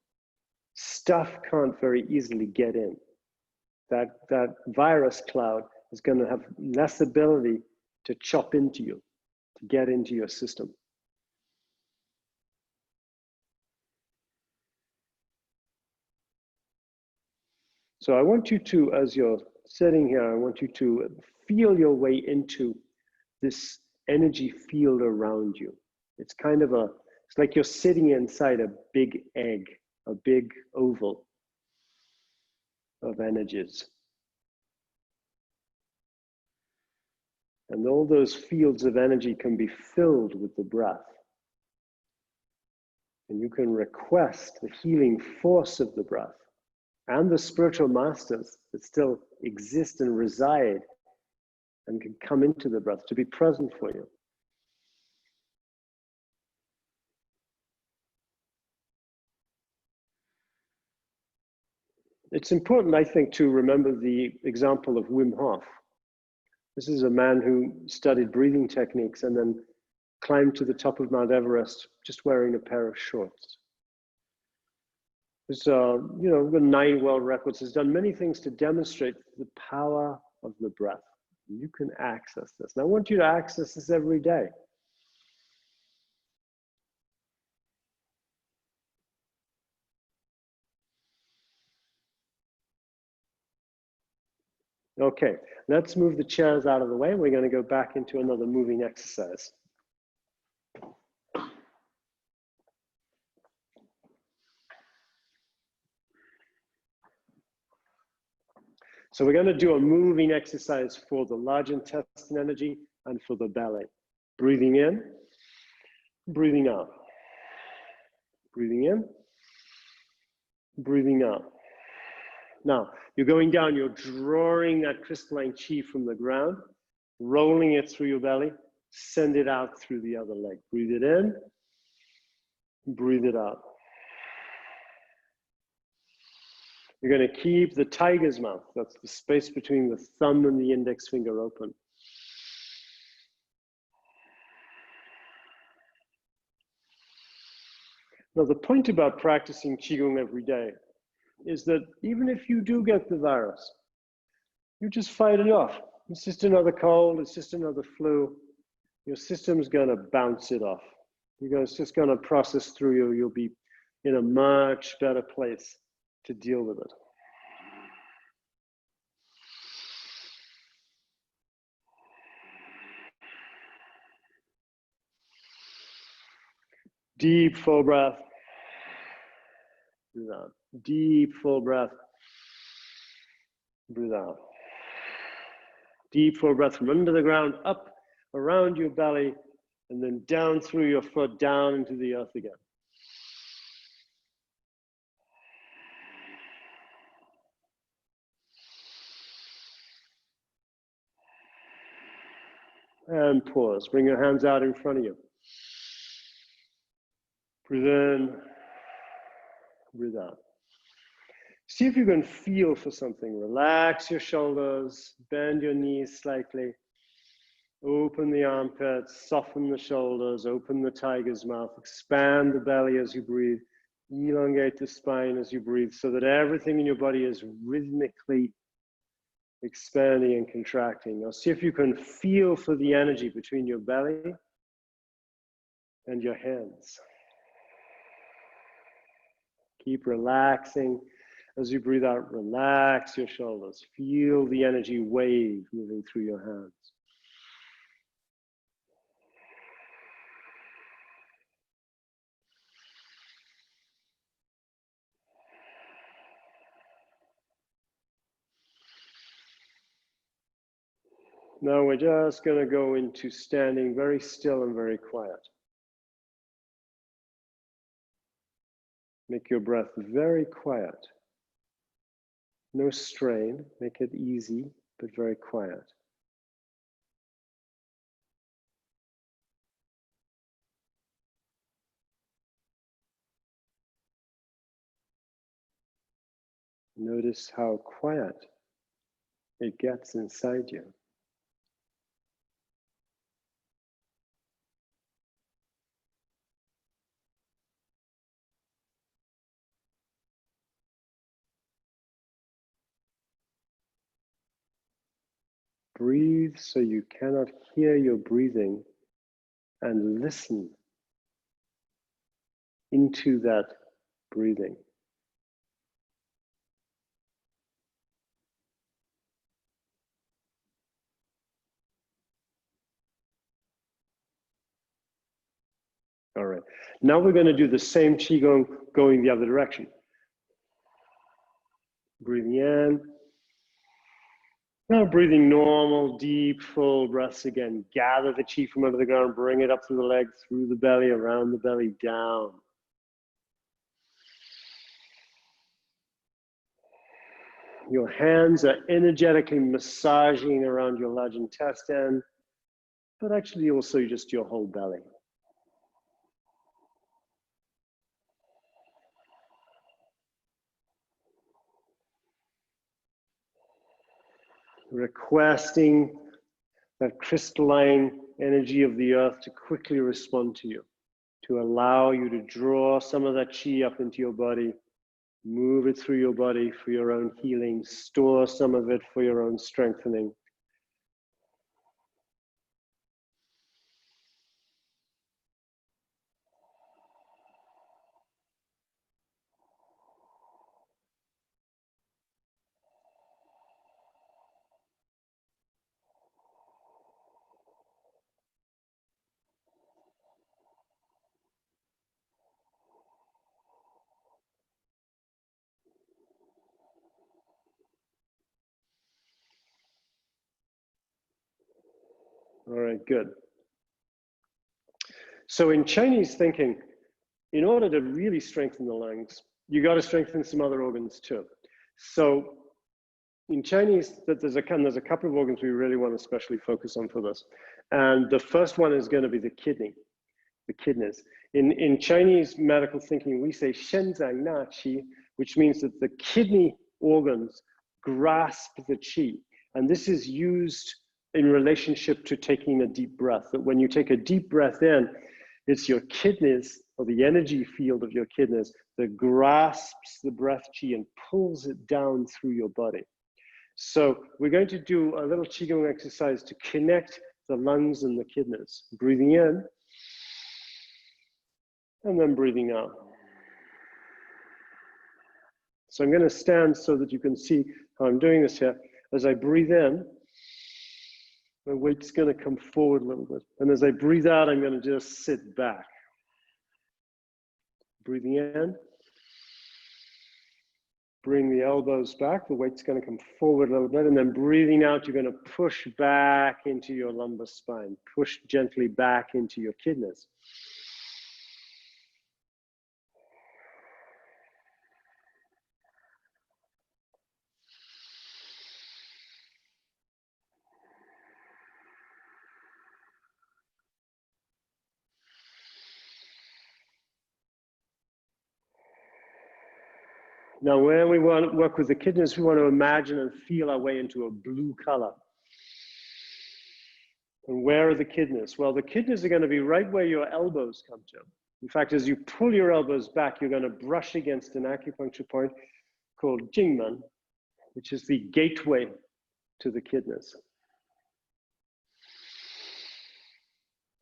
stuff can't very easily get in. That virus cloud is going to have less ability to chop into you, to get into your system. So I want you to, as you're sitting here, I want you to feel your way into this energy field around you. It's kind of it's like you're sitting inside a big egg, a big oval of energies. And all those fields of energy can be filled with the breath. And you can request the healing force of the breath and the spiritual masters that still exist and reside and can come into the breath to be present for you. It's important, I think, to remember the example of Wim Hof. This is a man who studied breathing techniques and then climbed to the top of Mount Everest just wearing a pair of shorts. He's got 9 world records. He's done many things to demonstrate the power of the breath. You can access this. And I want you to access this every day. Okay, let's move the chairs out of the way. We're going to go back into another moving exercise. So we're going to do a moving exercise for the large intestine energy and for the belly. Breathing in, breathing out. Breathing in, breathing out. Now, you're going down, you're drawing that crystalline chi from the ground, rolling it through your belly, send it out through the other leg. Breathe it in, breathe it out. You're going to keep the tiger's mouth, that's the space between the thumb and the index finger, open. Now, the point about practicing Qigong every day is that even if you do get the virus, you just fight it off. It's just another cold, it's just another flu. Your system's going to bounce it off. It's just going to process through you. You'll be in a much better place to deal with it. Deep, full breath. Breathe out. Deep, full breath. Breathe out. Deep, full breath from under the ground, up around your belly, and then down through your foot, down into the earth again. And pause. Bring your hands out in front of you. Breathe in, breathe out. See if you can feel for something. Relax your shoulders, bend your knees slightly. Open the armpits, soften the shoulders, open the tiger's mouth, expand the belly as you breathe, elongate the spine as you breathe so that everything in your body is rhythmically expanding and contracting. Now see if you can feel for the energy between your belly and your hands. Keep relaxing. As you breathe out, relax your shoulders. Feel the energy wave moving through your hands. Now we're just going to go into standing very still and very quiet. Make your breath very quiet. No strain, make it easy, but very quiet. Notice how quiet it gets inside you. Breathe so you cannot hear your breathing and listen into that breathing. All right, now we're going to do the same Qigong going the other direction. Breathing in. Now breathing normal, deep, full breaths again. Gather the Qi from under the ground, bring it up through the legs, through the belly, around the belly, down. Your hands are energetically massaging around your large intestine, but actually also just your whole belly. Requesting that crystalline energy of the earth to quickly respond to you, to allow you to draw some of that Qi up into your body, move it through your body for your own healing, store some of it for your own strengthening. All right, good. So in Chinese thinking, in order to really strengthen the lungs, you got to strengthen some other organs too. So in Chinese, there's a couple of organs we really want to especially focus on for this. And the first one is going to be the kidney, the kidneys. In Chinese medical thinking, we say shenzang na qi, which means that the kidney organs grasp the qi. And this is used in relationship to taking a deep breath, that when you take a deep breath in, it's your kidneys, or the energy field of your kidneys, that grasps the breath qi and pulls it down through your body. So we're going to do a little Qigong exercise to connect the lungs and the kidneys. Breathing in, and then breathing out. So I'm going to stand so that you can see how I'm doing this here. As I breathe in, my weight's going to come forward a little bit. And as I breathe out, I'm going to just sit back. Breathing in, bring the elbows back. The weight's going to come forward a little bit. And then breathing out, you're going to push back into your lumbar spine. Push gently back into your kidneys. Now, when we want to work with the kidneys, we want to imagine and feel our way into a blue color. And where are the kidneys? Well, the kidneys are going to be right where your elbows come to. In fact, as you pull your elbows back, you're going to brush against an acupuncture point called Jingmen, which is the gateway to the kidneys.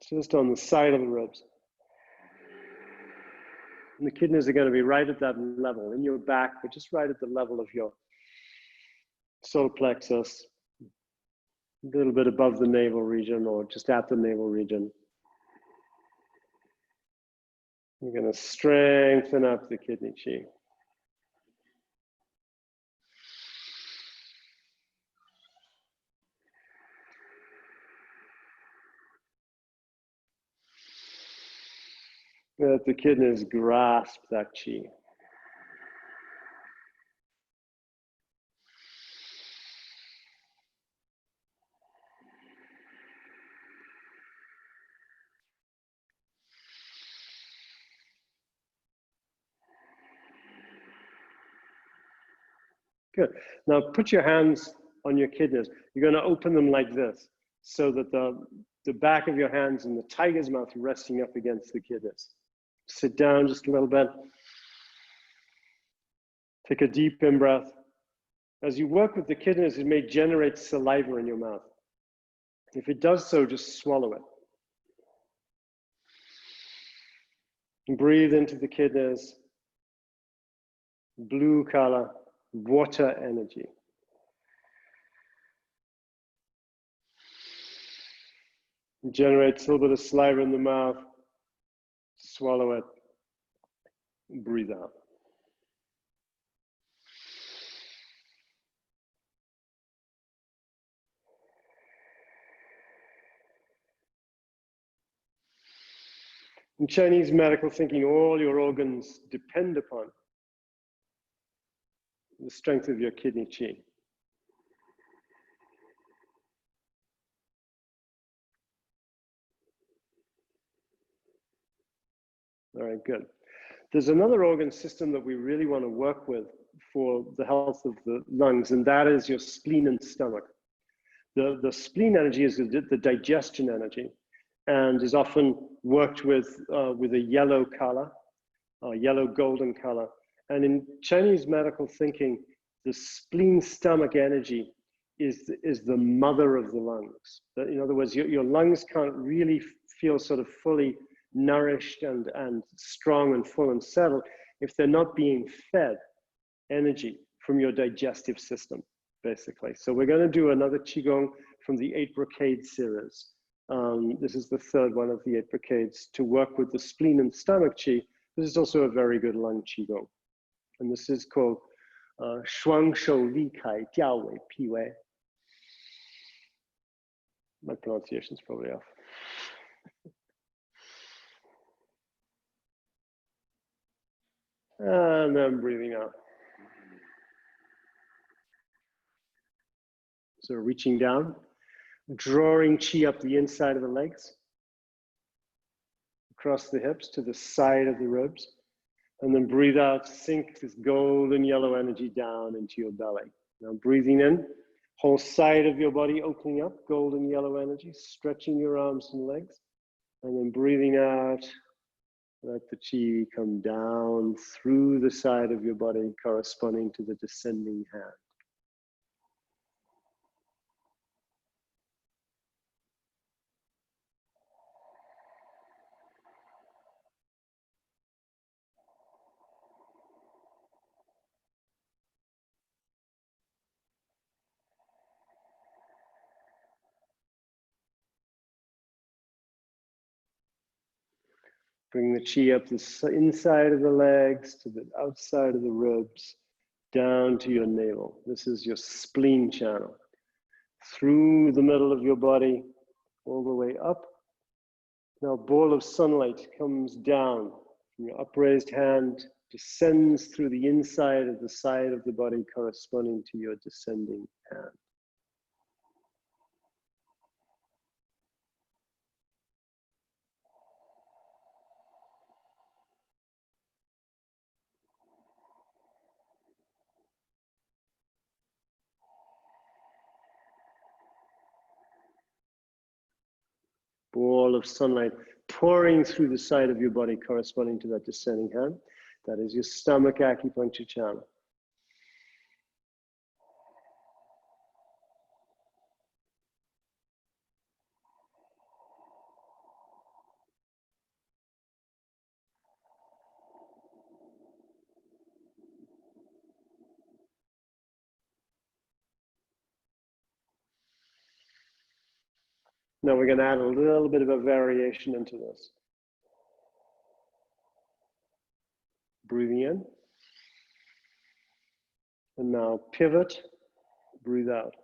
Just on the side of the ribs. And the kidneys are going to be right at that level, in your back, but just right at the level of your solar plexus, a little bit above the navel region or just at the navel region. You're going to strengthen up the kidney chi. Let the kidneys grasp that chi. Good. Now put your hands on your kidneys. You're going to open them like this so that the back of your hands and the tiger's mouth resting up against the kidneys. Sit down just a little bit. Take a deep in-breath. As you work with the kidneys, it may generate saliva in your mouth. If it does so, just swallow it. And breathe into the kidneys. Blue color, water energy. It generates a little bit of saliva in the mouth. Swallow it. Breathe out. In Chinese medical thinking, all your organs depend upon the strength of your kidney chi. All right, good. There's another organ system that we really want to work with for the health of the lungs, and that is your spleen and stomach. The spleen energy is the digestion energy, and is often worked with a yellow color, yellow golden color. And in Chinese medical thinking, the spleen stomach energy is the mother of the lungs. In other words, your lungs can't really feel sort of fully nourished and strong and full and settled if they're not being fed energy from your digestive system, basically. So we're going to do another Qigong from the 8 brocades series. This is the third one of the 8 brocades to work with the spleen and stomach chi. This is also a very good lung Qigong. And this is called Shuang Shou Li Kai Jiao Wei Pi Wei. My pronunciation is probably off. And then breathing out. So reaching down, drawing chi up the inside of the legs, across the hips to the side of the ribs, and then breathe out, sink this golden yellow energy down into your belly. Now breathing in, whole side of your body opening up, golden yellow energy, stretching your arms and legs, and then breathing out, let the chi come down through the side of your body corresponding to the descending hand. Bring the chi up the inside of the legs to the outside of the ribs, down to your navel. This is your spleen channel. Through the middle of your body, all the way up. Now a ball of sunlight comes down from your upraised hand, descends through the inside of the side of the body corresponding to your descending hand. Ball of sunlight pouring through the side of your body corresponding to that descending hand. That is your stomach acupuncture channel. Now we're going to add a little bit of a variation into this. Breathing in. And now pivot, breathe out.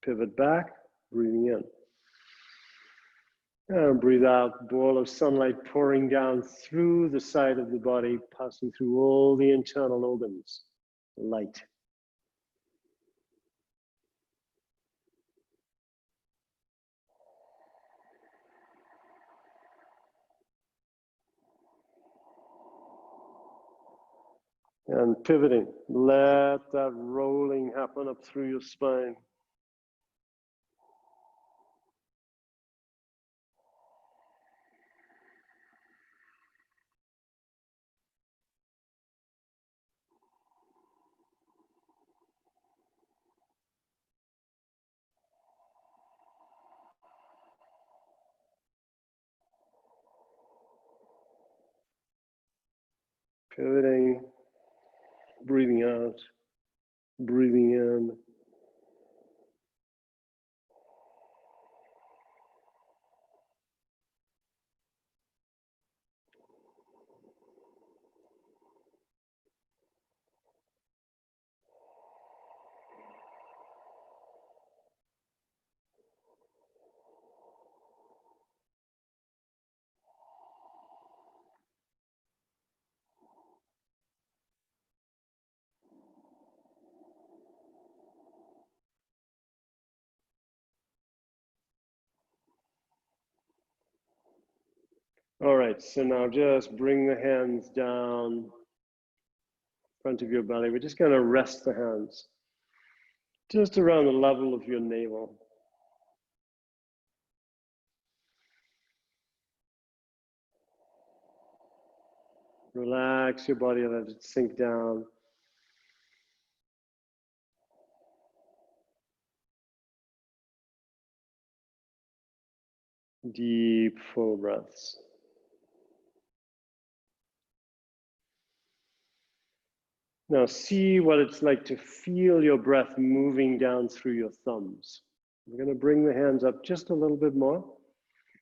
Pivot back, breathing in. And breathe out, ball of sunlight pouring down through the side of the body, passing through all the internal organs. Light. And pivoting, let that rolling happen up through your spine. Pivoting, breathing out, breathing in. All right, so now just bring the hands down front of your belly. We're just going to rest the hands just around the level of your navel. Relax your body, let it sink down. Deep, full breaths. Now see what it's like to feel your breath moving down through your thumbs. We're going to bring the hands up just a little bit more,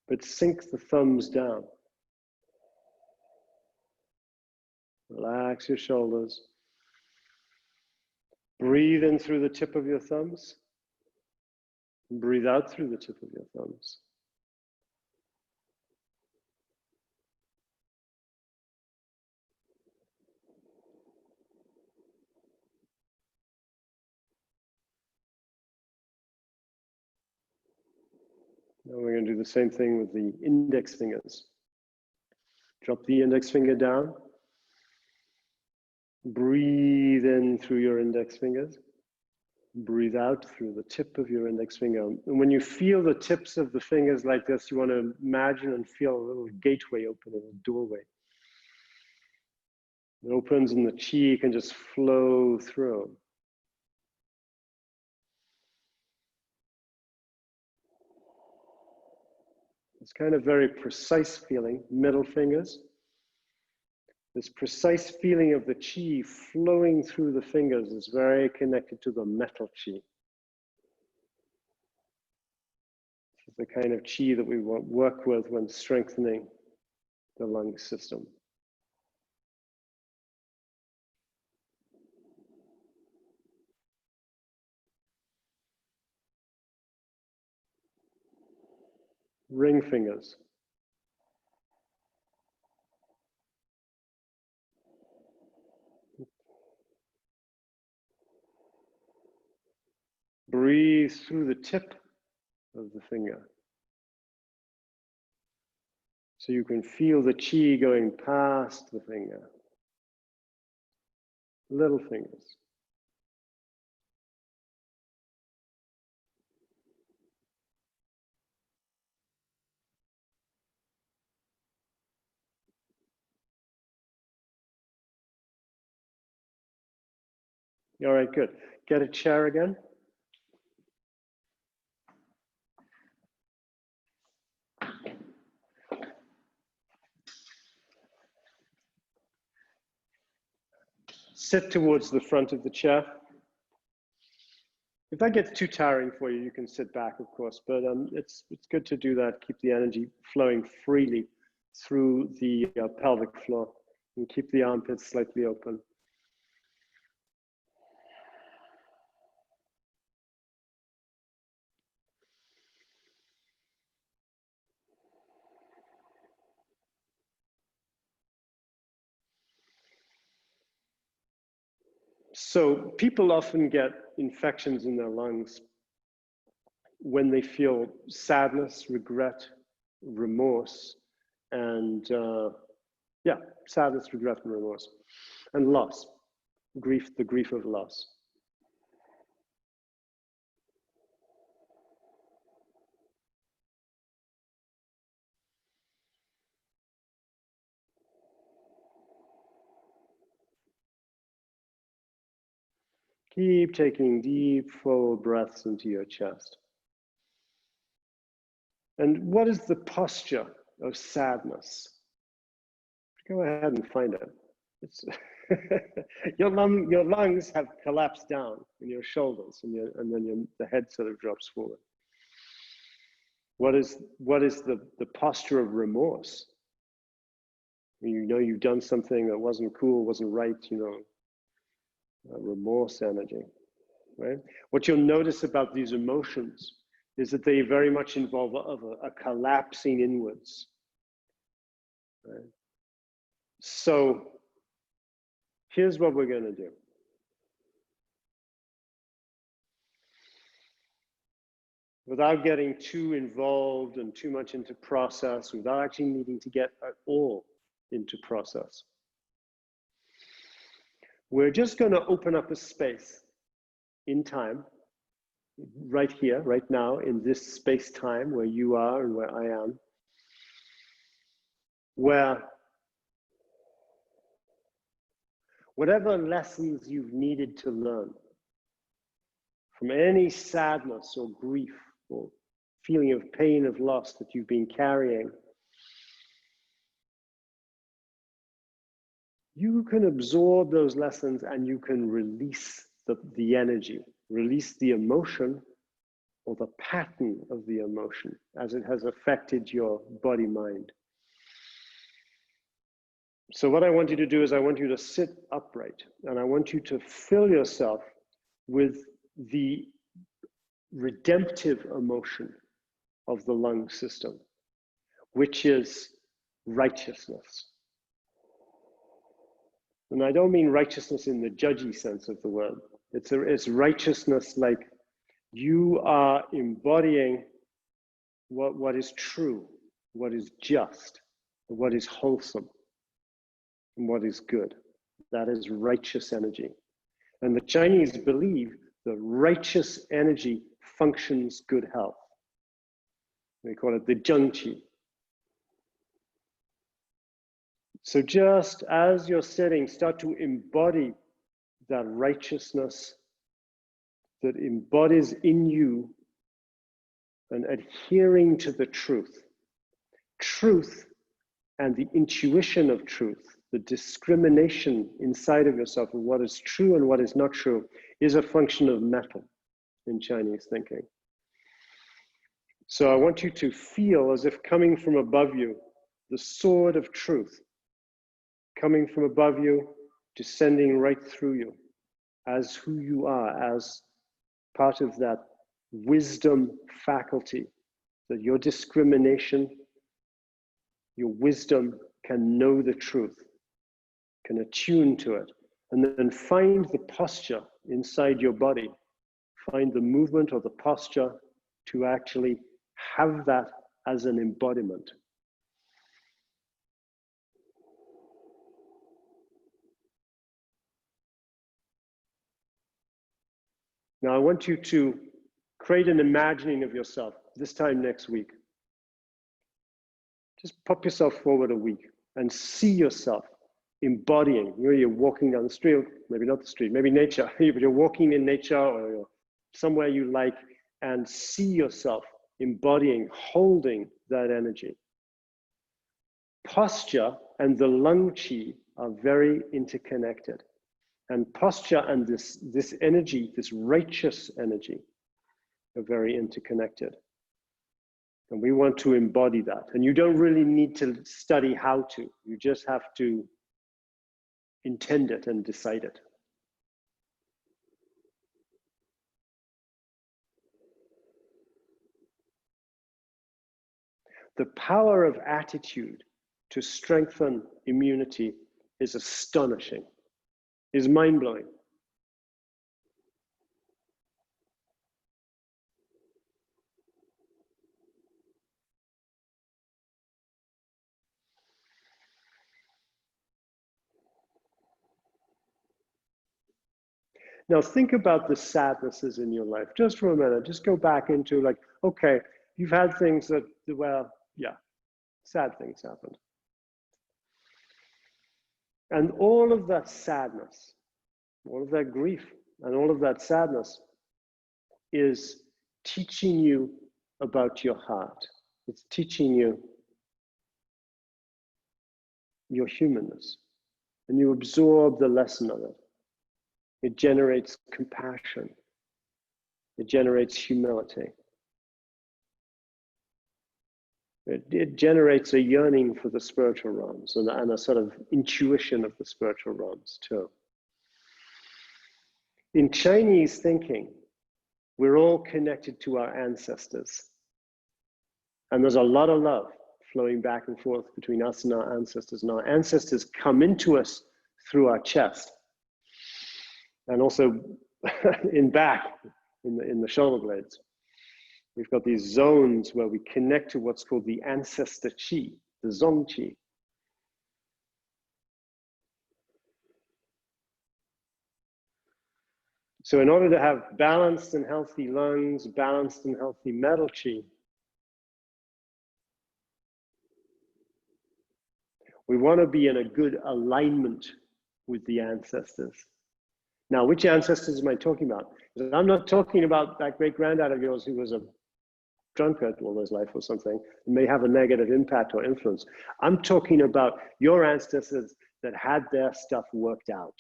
but sink the thumbs down. Relax your shoulders. Breathe in through the tip of your thumbs. Breathe out through the tip of your thumbs. Now we're going to do the same thing with the index fingers. Drop the index finger down. Breathe in through your index fingers. Breathe out through the tip of your index finger. And when you feel the tips of the fingers like this, you want to imagine and feel a little gateway opening, a doorway. It opens and the chi can just flow through. It's kind of very precise feeling, middle fingers. This precise feeling of the chi flowing through the fingers is very connected to the metal chi. It's the kind of chi that we work with when strengthening the lung system. Ring fingers. Breathe through the tip of the finger. So you can feel the chi going past the finger. Little fingers. All right, good. Get a chair again. Sit towards the front of the chair. If that gets too tiring for you, you can sit back, of course, but it's good to do that. Keep the energy flowing freely through the pelvic floor and keep the armpits slightly open. So people often get infections in their lungs when they feel sadness, regret, remorse, and sadness, regret, and remorse, and loss, grief, the grief of loss. Keep taking deep, full breaths into your chest. And what is the posture of sadness? Go ahead and find it. It's your lungs have collapsed down in your shoulders, and then the head sort of drops forward. What is the posture of remorse? You know you've done something that wasn't cool, wasn't right, remorse energy, right? What you'll notice about these emotions is that they very much involve a collapsing inwards, right? So here's what we're going to do. Without getting too involved and too much into process, without actually needing to get at all into process, we're just going to open up a space in time, right here, right now, in this space-time where you are and where I am, where whatever lessons you've needed to learn from any sadness or grief or feeling of pain, of loss that you've been carrying, you can absorb those lessons and you can release the energy, release the emotion or the pattern of the emotion as it has affected your body mind. So what I want you to do is I want you to sit upright and I want you to fill yourself with the redemptive emotion of the lung system, which is righteousness. And I don't mean righteousness in the judgy sense of the word. It's righteousness like you are embodying what is true, what is just, what is wholesome, and what is good. That is righteous energy. And the Chinese believe the righteous energy functions good health. They call it the Zhengqi. So just as you're sitting, start to embody that righteousness that embodies in you and adhering to the truth. Truth and the intuition of truth, the discrimination inside of yourself of what is true and what is not true, is a function of metal in Chinese thinking. So I want you to feel as if coming from above you, the sword of truth, coming from above you, descending right through you as who you are, as part of that wisdom faculty, that your discrimination, your wisdom can know the truth, can attune to it, and then find the posture inside your body, find the movement or the posture to actually have that as an embodiment. Now I want you to create an imagining of yourself this time next week. Just pop yourself forward a week and see yourself embodying. You're walking down the street, maybe not the street, maybe nature, but you're walking in nature or you're somewhere you like, and see yourself embodying, holding that energy. Posture and the lung qi are very interconnected. And posture and this energy, this righteous energy, are very interconnected. And we want to embody that. And you don't really need to study how to. You just have to intend it and decide it. The power of attitude to strengthen immunity is astonishing, is mind-blowing. Now think about the sadnesses in your life, just for a minute. Just go back into like, okay, you've had things that, well, yeah, sad things happened. And all of that sadness, all of that grief, and all of that sadness is teaching you about your heart. It's teaching you your humanness. And you absorb the lesson of it. It generates compassion. It generates humility. It generates a yearning for the spiritual realms and a sort of intuition of the spiritual realms too. In Chinese thinking, we're all connected to our ancestors. And there's a lot of love flowing back and forth between us and our ancestors. And our ancestors come into us through our chest. And also in the shoulder blades. We've got these zones where we connect to what's called the ancestor qi, the zong qi. So in order to have balanced and healthy lungs, balanced and healthy metal qi, we want to be in a good alignment with the ancestors. Now, which ancestors am I talking about? Because I'm not talking about that great granddad of yours who was a drunkard all his life or something, and may have a negative impact or influence. I'm talking about your ancestors that had their stuff worked out,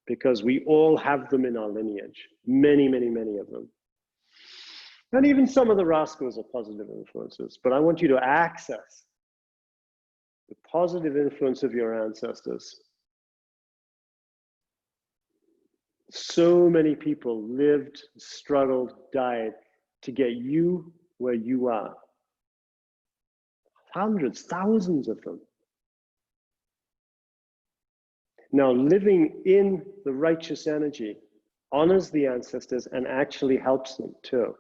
because we all have them in our lineage, many, many, many of them. And even some of the rascals are positive influences, but I want you to access the positive influence of your ancestors. So many people lived, struggled, died to get you where you are. Hundreds, thousands of them. Now, living in the righteous energy honors the ancestors and actually helps them too.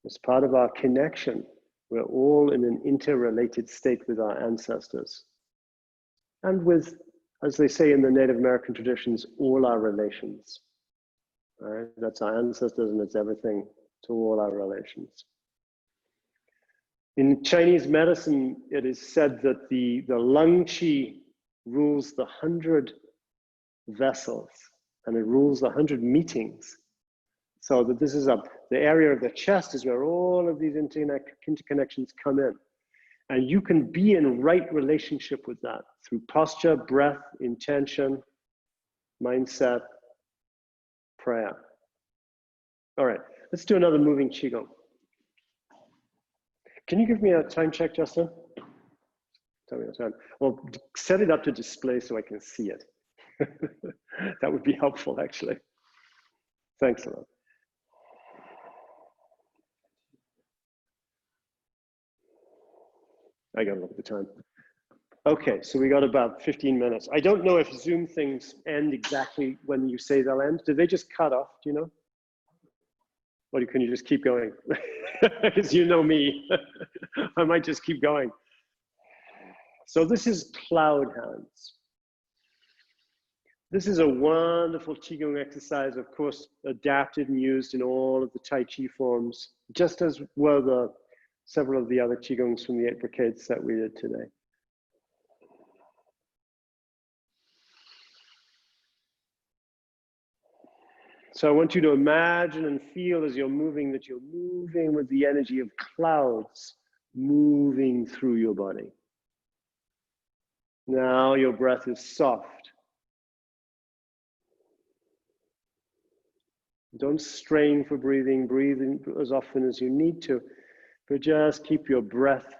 It's part of our connection. We're all in an interrelated state with our ancestors. And with, as they say in the Native American traditions, all our relations. All right? That's our ancestors and it's everything to all our relations. In Chinese medicine, it is said that the lung qi rules the 100 vessels and it rules the 100 meetings. So that this is the area of the chest is where all of these interconnections come in. And you can be in right relationship with that through posture, breath, intention, mindset, prayer. All right, let's do another moving Qigong. Can you give me a time check, Justin? Tell me the time. Well, set it up to display so I can see it. That would be helpful, actually. Thanks a lot. I gotta look at the time. Okay, so we got about 15 minutes. I don't know if Zoom things end exactly when you say they'll end. Do they just cut off, do you know? Or can you just keep going? Because you know me, I might just keep going. So this is cloud hands. This is a wonderful Qigong exercise, of course, adapted and used in all of the Tai Chi forms, just as were several of the other Qigongs from the 8 brigades that we did today. So I want you to imagine and feel as you're moving that you're moving with the energy of clouds moving through your body. Now your breath is soft. Don't strain for breathing. Breathe in as often as you need to, but just keep your breath,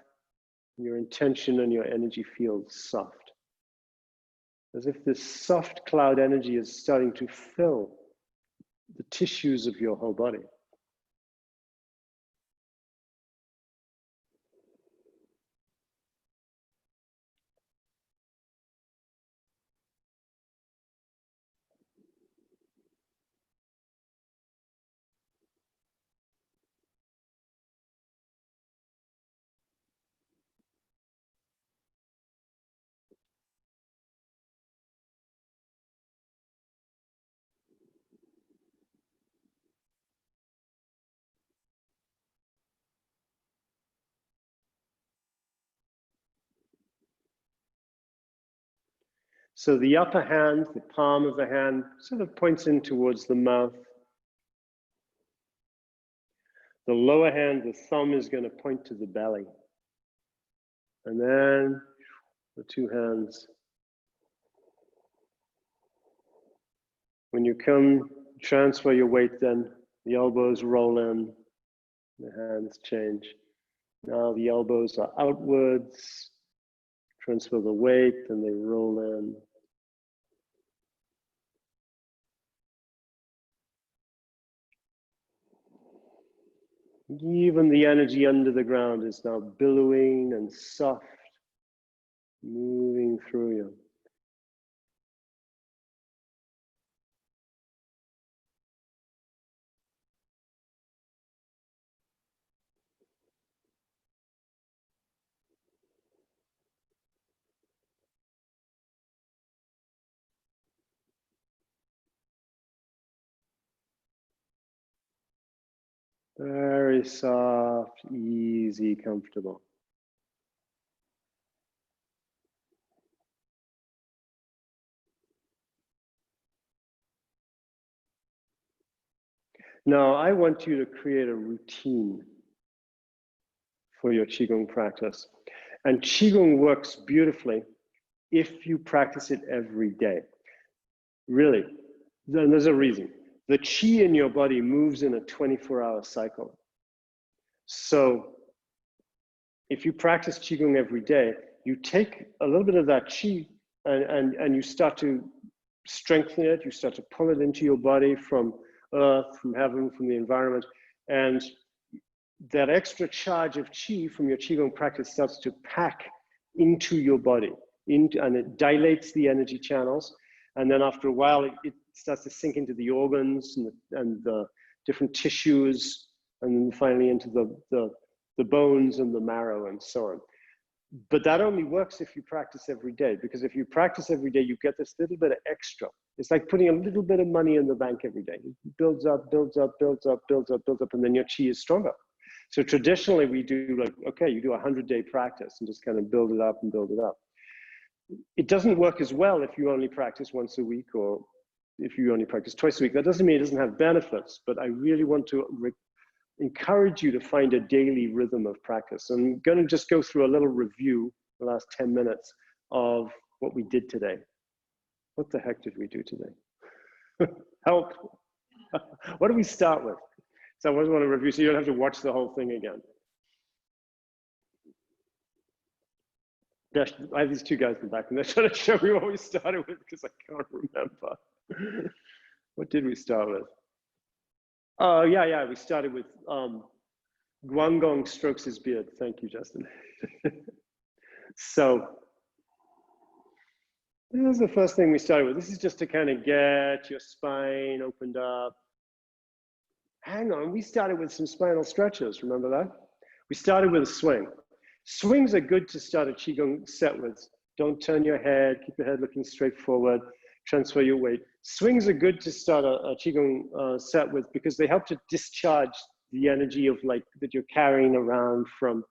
your intention, and your energy fields soft. As if this soft cloud energy is starting to fill the tissues of your whole body. So the upper hand, the palm of the hand, sort of points in towards the mouth. The lower hand, the thumb, is going to point to the belly. And then the two hands. When you come, transfer your weight, then the elbows roll in, the hands change. Now the elbows are outwards. Transfer the weight, and they roll in. Even the energy under the ground is now billowing and soft, moving through you. Very soft, easy, comfortable. Now, I want you to create a routine for your Qigong practice. And Qigong works beautifully if you practice it every day. Really, then there's a reason. The Qi in your body moves in a 24-hour cycle. So if you practice Qigong every day, you take a little bit of that Qi and you start to strengthen it, you start to pull it into your body from earth, from heaven, from the environment, and that extra charge of Qi from your Qigong practice starts to pack into your body, and it dilates the energy channels, and then after a while it starts to sink into the organs and the different tissues, and then finally into the bones and the marrow and so on. But that only works if you practice every day, because if you practice every day, you get this little bit of extra. It's like putting a little bit of money in the bank every day. It builds up, builds up, builds up, builds up, builds up, and then your Qi is stronger. So traditionally we do like, okay, you do a 100-day practice and just kind of build it up and build it up. It doesn't work as well if you only practice once a week or if you only practice twice a week. That doesn't mean it doesn't have benefits, but I really want to encourage you to find a daily rhythm of practice. I'm going to just go through a little review, the last 10 minutes, of what we did today. What the heck did we do today? Help. What do we start with? So I always want to review so you don't have to watch the whole thing again. Gosh, I have these two guys in the back and they're trying to show me what we started with because I can't remember. What did we start with? Oh, yeah, we started with Guangong strokes his beard. Thank you, Justin. So this is the first thing we started with. This is just to kind of get your spine opened up. Hang on, we started with some spinal stretches, remember that? We started with a swing. Swings are good to start a Qigong set with. Don't turn your head, keep your head looking straight forward, transfer your weight. Swings are good to start a Qigong set with because they help to discharge the energy of like that you're carrying around from,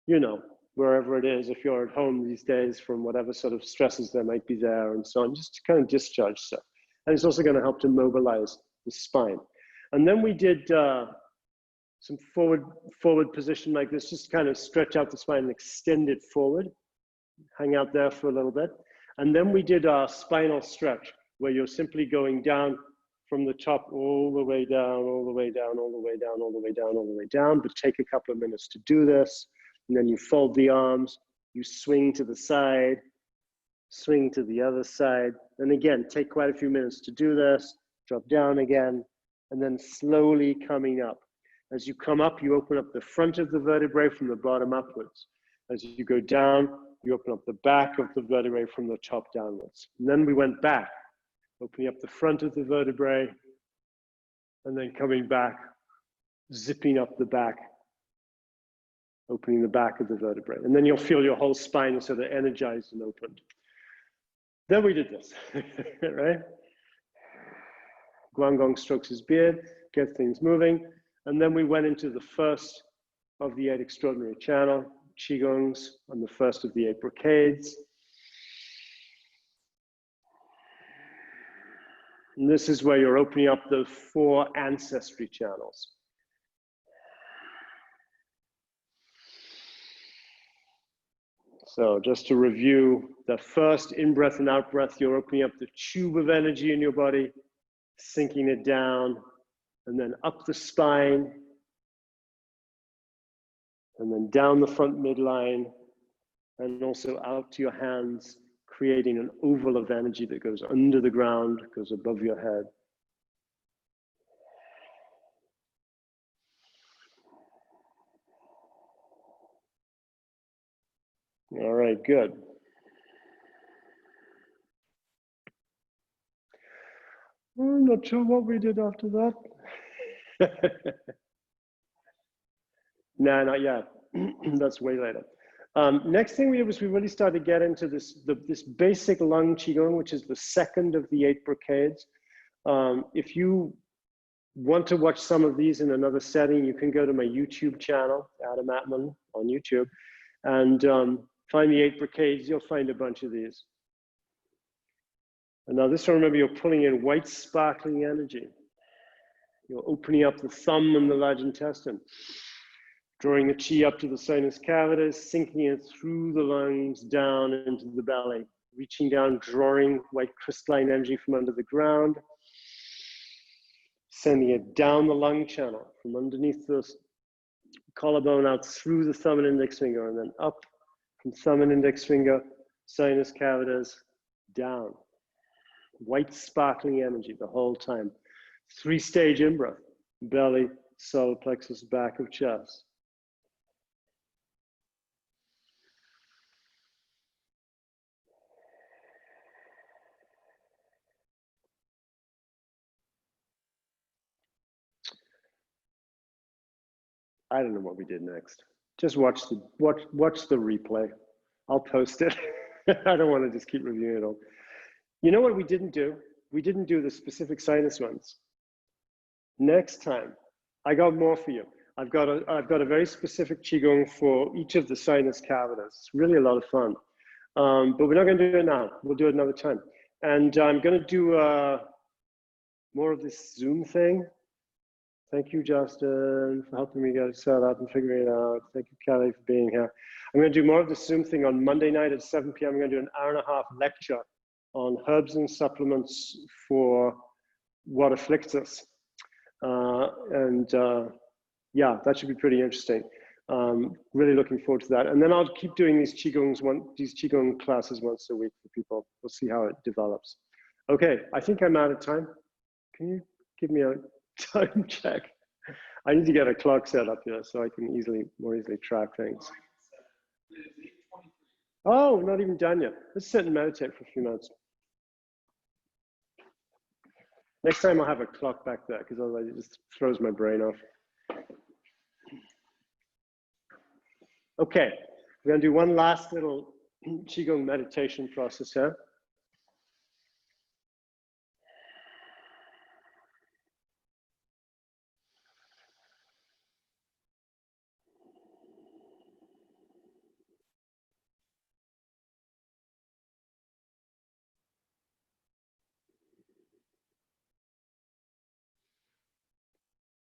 you know, wherever it is, if you're at home these days, from whatever sort of stresses there might be there and so on, just to kind of discharge stuff. And it's also going to help to mobilize the spine. And then we did some forward position like this, just kind of stretch out the spine and extend it forward. Hang out there for a little bit. And then we did our spinal stretch, where you're simply going down from the top all the way down, all the way down, all the way down, all the way down, all the way down, but take a couple of minutes to do this. And then you fold the arms, you swing to the side, swing to the other side. And again, take quite a few minutes to do this, drop down again, and then slowly coming up. As you come up, you open up the front of the vertebrae from the bottom upwards. As you go down, you open up the back of the vertebrae from the top downwards. And then we went back, opening up the front of the vertebrae, and then coming back, zipping up the back, opening the back of the vertebrae. And then you'll feel your whole spine sort of energized and opened. Then we did this, right? Guangong strokes his beard, gets things moving. And then we went into the first of the 8 extraordinary channel, Qigongs, on the first of the 8 brocades. And this is where you're opening up the 4 ancestry channels. So just to review, the first in-breath and out-breath, you're opening up the tube of energy in your body, sinking it down, and then up the spine, and then down the front midline, and also out to your hands, creating an oval of energy that goes under the ground, goes above your head. All right, good. I'm not sure what we did after that. No, not yet. That's way later. Next thing we did was we really started to get into this basic lung Qigong, which is the second of the 8 brocades. If you want to watch some of these in another setting, you can go to my YouTube channel, Adam Atman on YouTube, and find the 8 brocades. You'll find a bunch of these. And now this one, remember, you're pulling in white sparkling energy. You're opening up the thumb and the large intestine, drawing the chi up to the sinus cavities, sinking it through the lungs, down into the belly, reaching down, drawing white crystalline energy from under the ground, sending it down the lung channel, from underneath the collarbone out through the thumb and index finger, and then up from thumb and index finger, sinus cavities, down. White sparkling energy the whole time. 3-stage in-breath, belly, solar plexus, back of chest. I don't know what we did next. Just watch the replay. I'll post it. I don't want to just keep reviewing it all. You know what we didn't do? We didn't do the specific sinus ones. Next time, I got more for you. I've got a very specific Qigong for each of the sinus cavities. It's really a lot of fun. But we're not going to do it now. We'll do it another time. And I'm going to do more of this Zoom thing. Thank you, Justin, for helping me get it set up and figuring it out. Thank you, Kelly, for being here. I'm going to do more of the Zoom thing on Monday night at 7 p.m. I'm going to do an hour-and-a-half lecture on herbs and supplements for what afflicts us. Yeah, that should be pretty interesting. Really looking forward to that. And then I'll keep doing these Qigong classes once a week for people. We'll see how it develops. Okay, I think I'm out of time. Can you give me a time check? I need to get a clock set up here so I can more easily track things. Oh, not even done yet. Let's sit and meditate for a few minutes. Next time I'll have a clock back there because otherwise it just throws my brain off. Okay, we're going to do one last little Qigong meditation process here.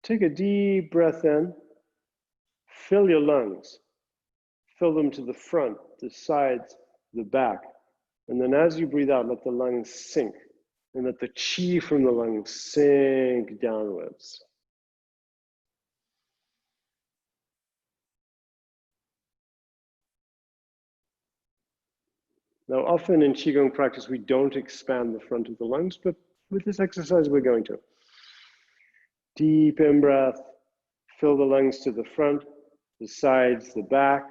take a deep breath in, fill your lungs, fill them to the front, the sides, the back. And then as you breathe out, let the lungs sink and let the chi from the lungs sink downwards. Now, often in Qigong practice, we don't expand the front of the lungs, but with this exercise, we're going to. Deep in-breath, fill the lungs to the front, the sides, the back,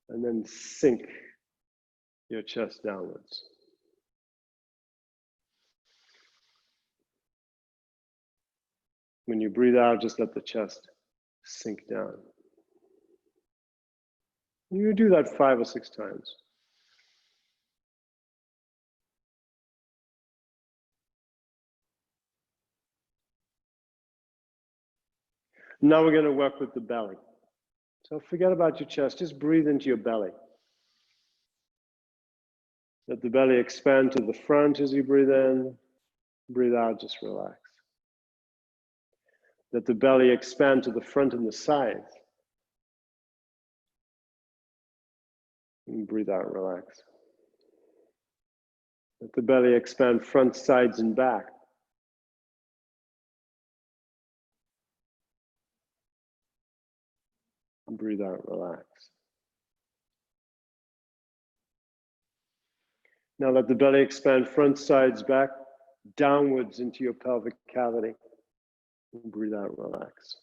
and then sink your chest downwards. When you breathe out, just let the chest sink down. You do that 5 or 6 times. Now we're going to work with the belly. So forget about your chest, just breathe into your belly. Let the belly expand to the front as you breathe in. Breathe out, just relax. Let the belly expand to the front and the sides. And breathe out, relax. Let the belly expand front, sides, and back. And breathe out, relax. Now let the belly expand front, sides, back, downwards into your pelvic cavity. And breathe out, relax.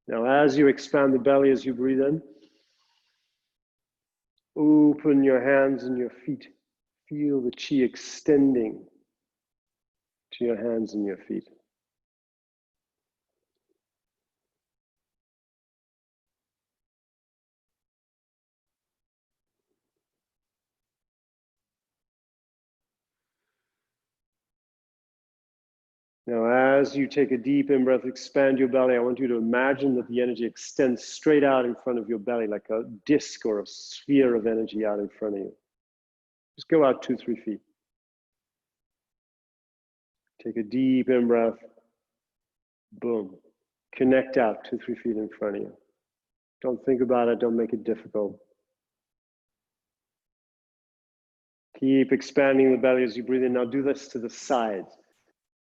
Now as you expand the belly, as you breathe in, open your hands and your feet. Feel the chi extending to your hands and your feet. Now, as you take a deep in-breath, expand your belly, I want you to imagine that the energy extends straight out in front of your belly, like a disc or a sphere of energy out in front of you. Just go out 2-3 feet. Take a deep in-breath. Boom. Connect out 2-3 feet in front of you. Don't think about it. Don't make it difficult. Keep expanding the belly as you breathe in. Now do this to the sides.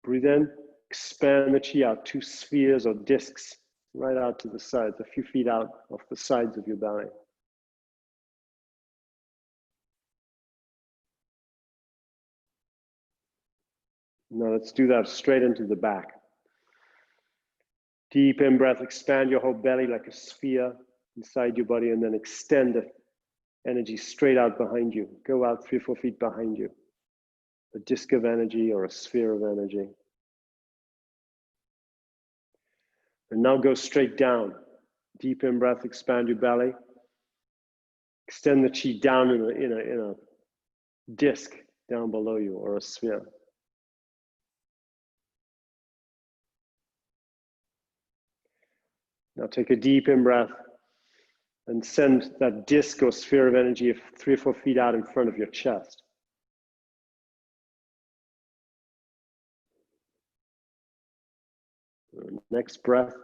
Breathe in, expand the chi out, 2 spheres or discs right out to the sides, a few feet out off the sides of your belly. Now let's do that straight into the back. Deep in-breath, expand your whole belly like a sphere inside your body, and then extend the energy straight out behind you. Go out 3-4 feet behind you. A disc of energy or a sphere of energy. And now go straight down. Deep in-breath, expand your belly. Extend the chi down in a disc down below you or a sphere. Now take a deep in-breath and send that disc or sphere of energy 3 or 4 feet out in front of your chest. Next breath,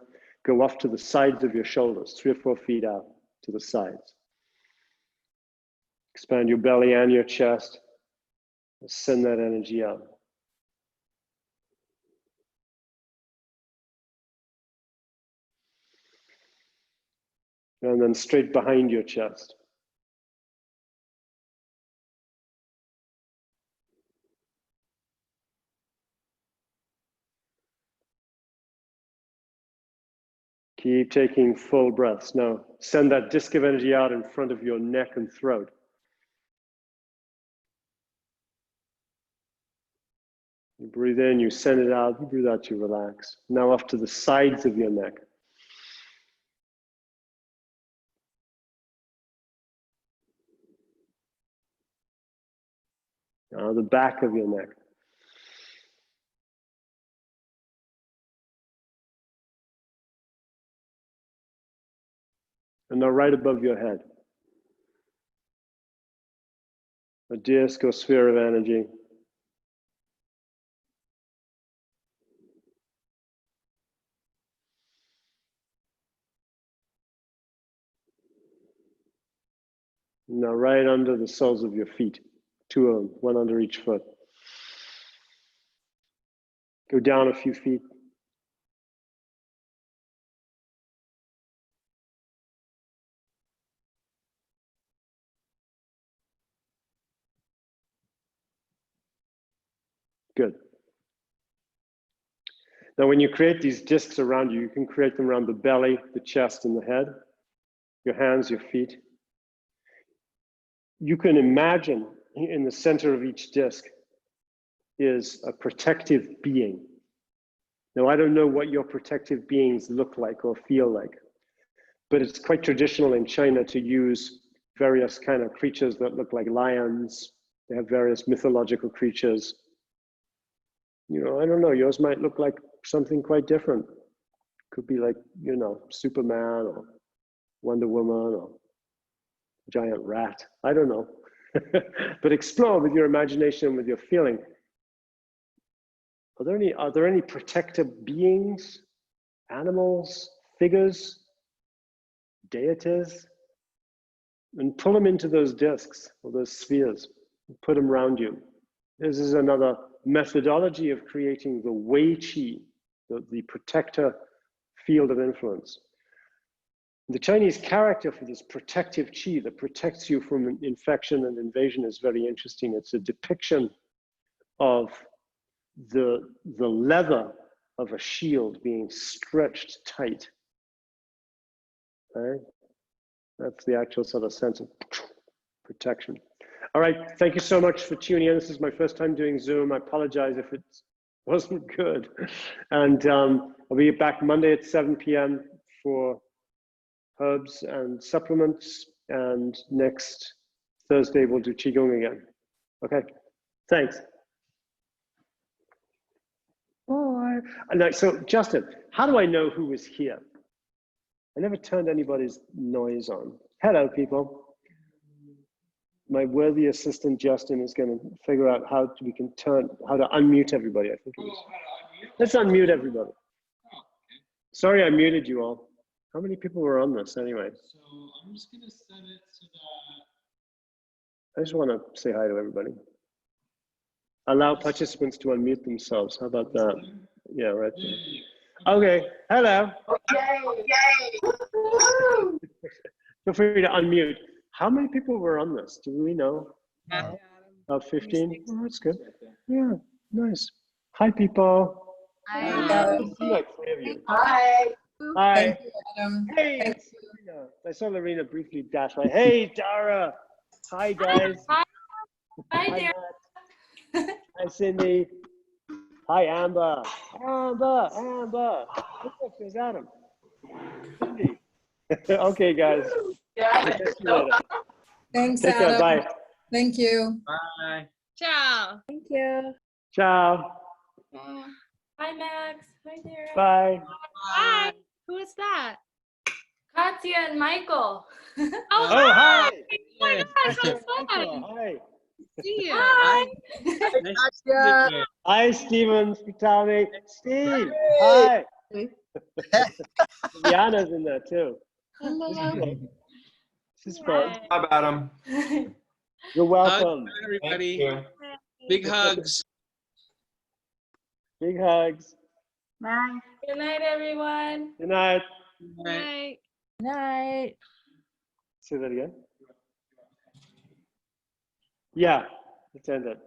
go off to the sides of your shoulders, 3 or 4 feet out to the sides. Expand your belly and your chest. Send that energy out. And then straight behind your chest. Keep taking full breaths. Now, send that disc of energy out in front of your neck and throat. You breathe in, you send it out, you breathe out, you relax. Now off to the sides of your neck. Now the back of your neck. And now right above your head. A disc or sphere of energy. Now right under the soles of your feet. 2 of them, 1 under each foot. Go down a few feet. Good. Now, when you create these discs around you, you can create them around the belly, the chest, and the head, your hands, your feet. You can imagine in the center of each disc is a protective being. Now, I don't know what your protective beings look like or feel like, but it's quite traditional in China to use various kind of creatures that look like lions. They have various mythological creatures. You know, I don't know, yours might look like something quite different. Could be like, you know, Superman or Wonder Woman or giant rat. I don't know. But explore with your imagination, with your feeling. Are there any protective beings, animals, figures, deities? And pull them into those discs or those spheres. Put them around you. This is another methodology of creating the Wei Qi, the protector field of influence. The Chinese character for this protective qi that protects you from infection and invasion is very interesting. It's a depiction of the leather of a shield being stretched tight. Right? That's the actual sort of sense of protection. All right, thank you so much for tuning in. This is my first time doing Zoom. I apologize if it wasn't good. And I'll be back Monday at 7 p.m. for herbs and supplements. And next Thursday, we'll do Qigong again. Okay, thanks. Bye. And so, Justin, how do I know who is here? I never turned anybody's noise on. Hello, people. My worthy assistant, Justin, is going to figure out how to unmute everybody, I think it is. Let's unmute everybody. Sorry I muted you all. How many people were on this anyway? So I'm just going to set it so that... I just want to say hi to everybody. Allow participants to unmute themselves. How about that? Yeah, right there. Okay, hello. Feel free to unmute. How many people were on this? Do we know? About 15? Oh, that's good. Yeah, nice. Hi, people. Hi. Like 3 of you. Hi. Hi. Thank you, Adam. Hey, Thank Lorena. I saw Lorena briefly dash by. Hey, Dara. Hi, guys. Hi, Hi, there. Matt. Hi, Cindy. Hi, Amber. Amber. Look, there's Adam. Cindy. Okay, guys. I'll catch you later. Thanks, Take care. Adam. Bye. Thank you. Bye. Ciao. Thank you. Ciao. Hi, Max. Hi, Dara. Bye. Hi. Who is that? Katya and Michael. Oh, Oh, hi. my gosh, so fun. Hi. See you. Hi. Yeah. Hi, Steven Spitali. Steve. Hi. Yana's in there too. Hello. This is fun. Bye, Adam. You're welcome. Hugs, everybody. Big hugs. Big hugs. Bye. Good night, everyone. Good night. Good night. Night. Say that again. Yeah, let's end it.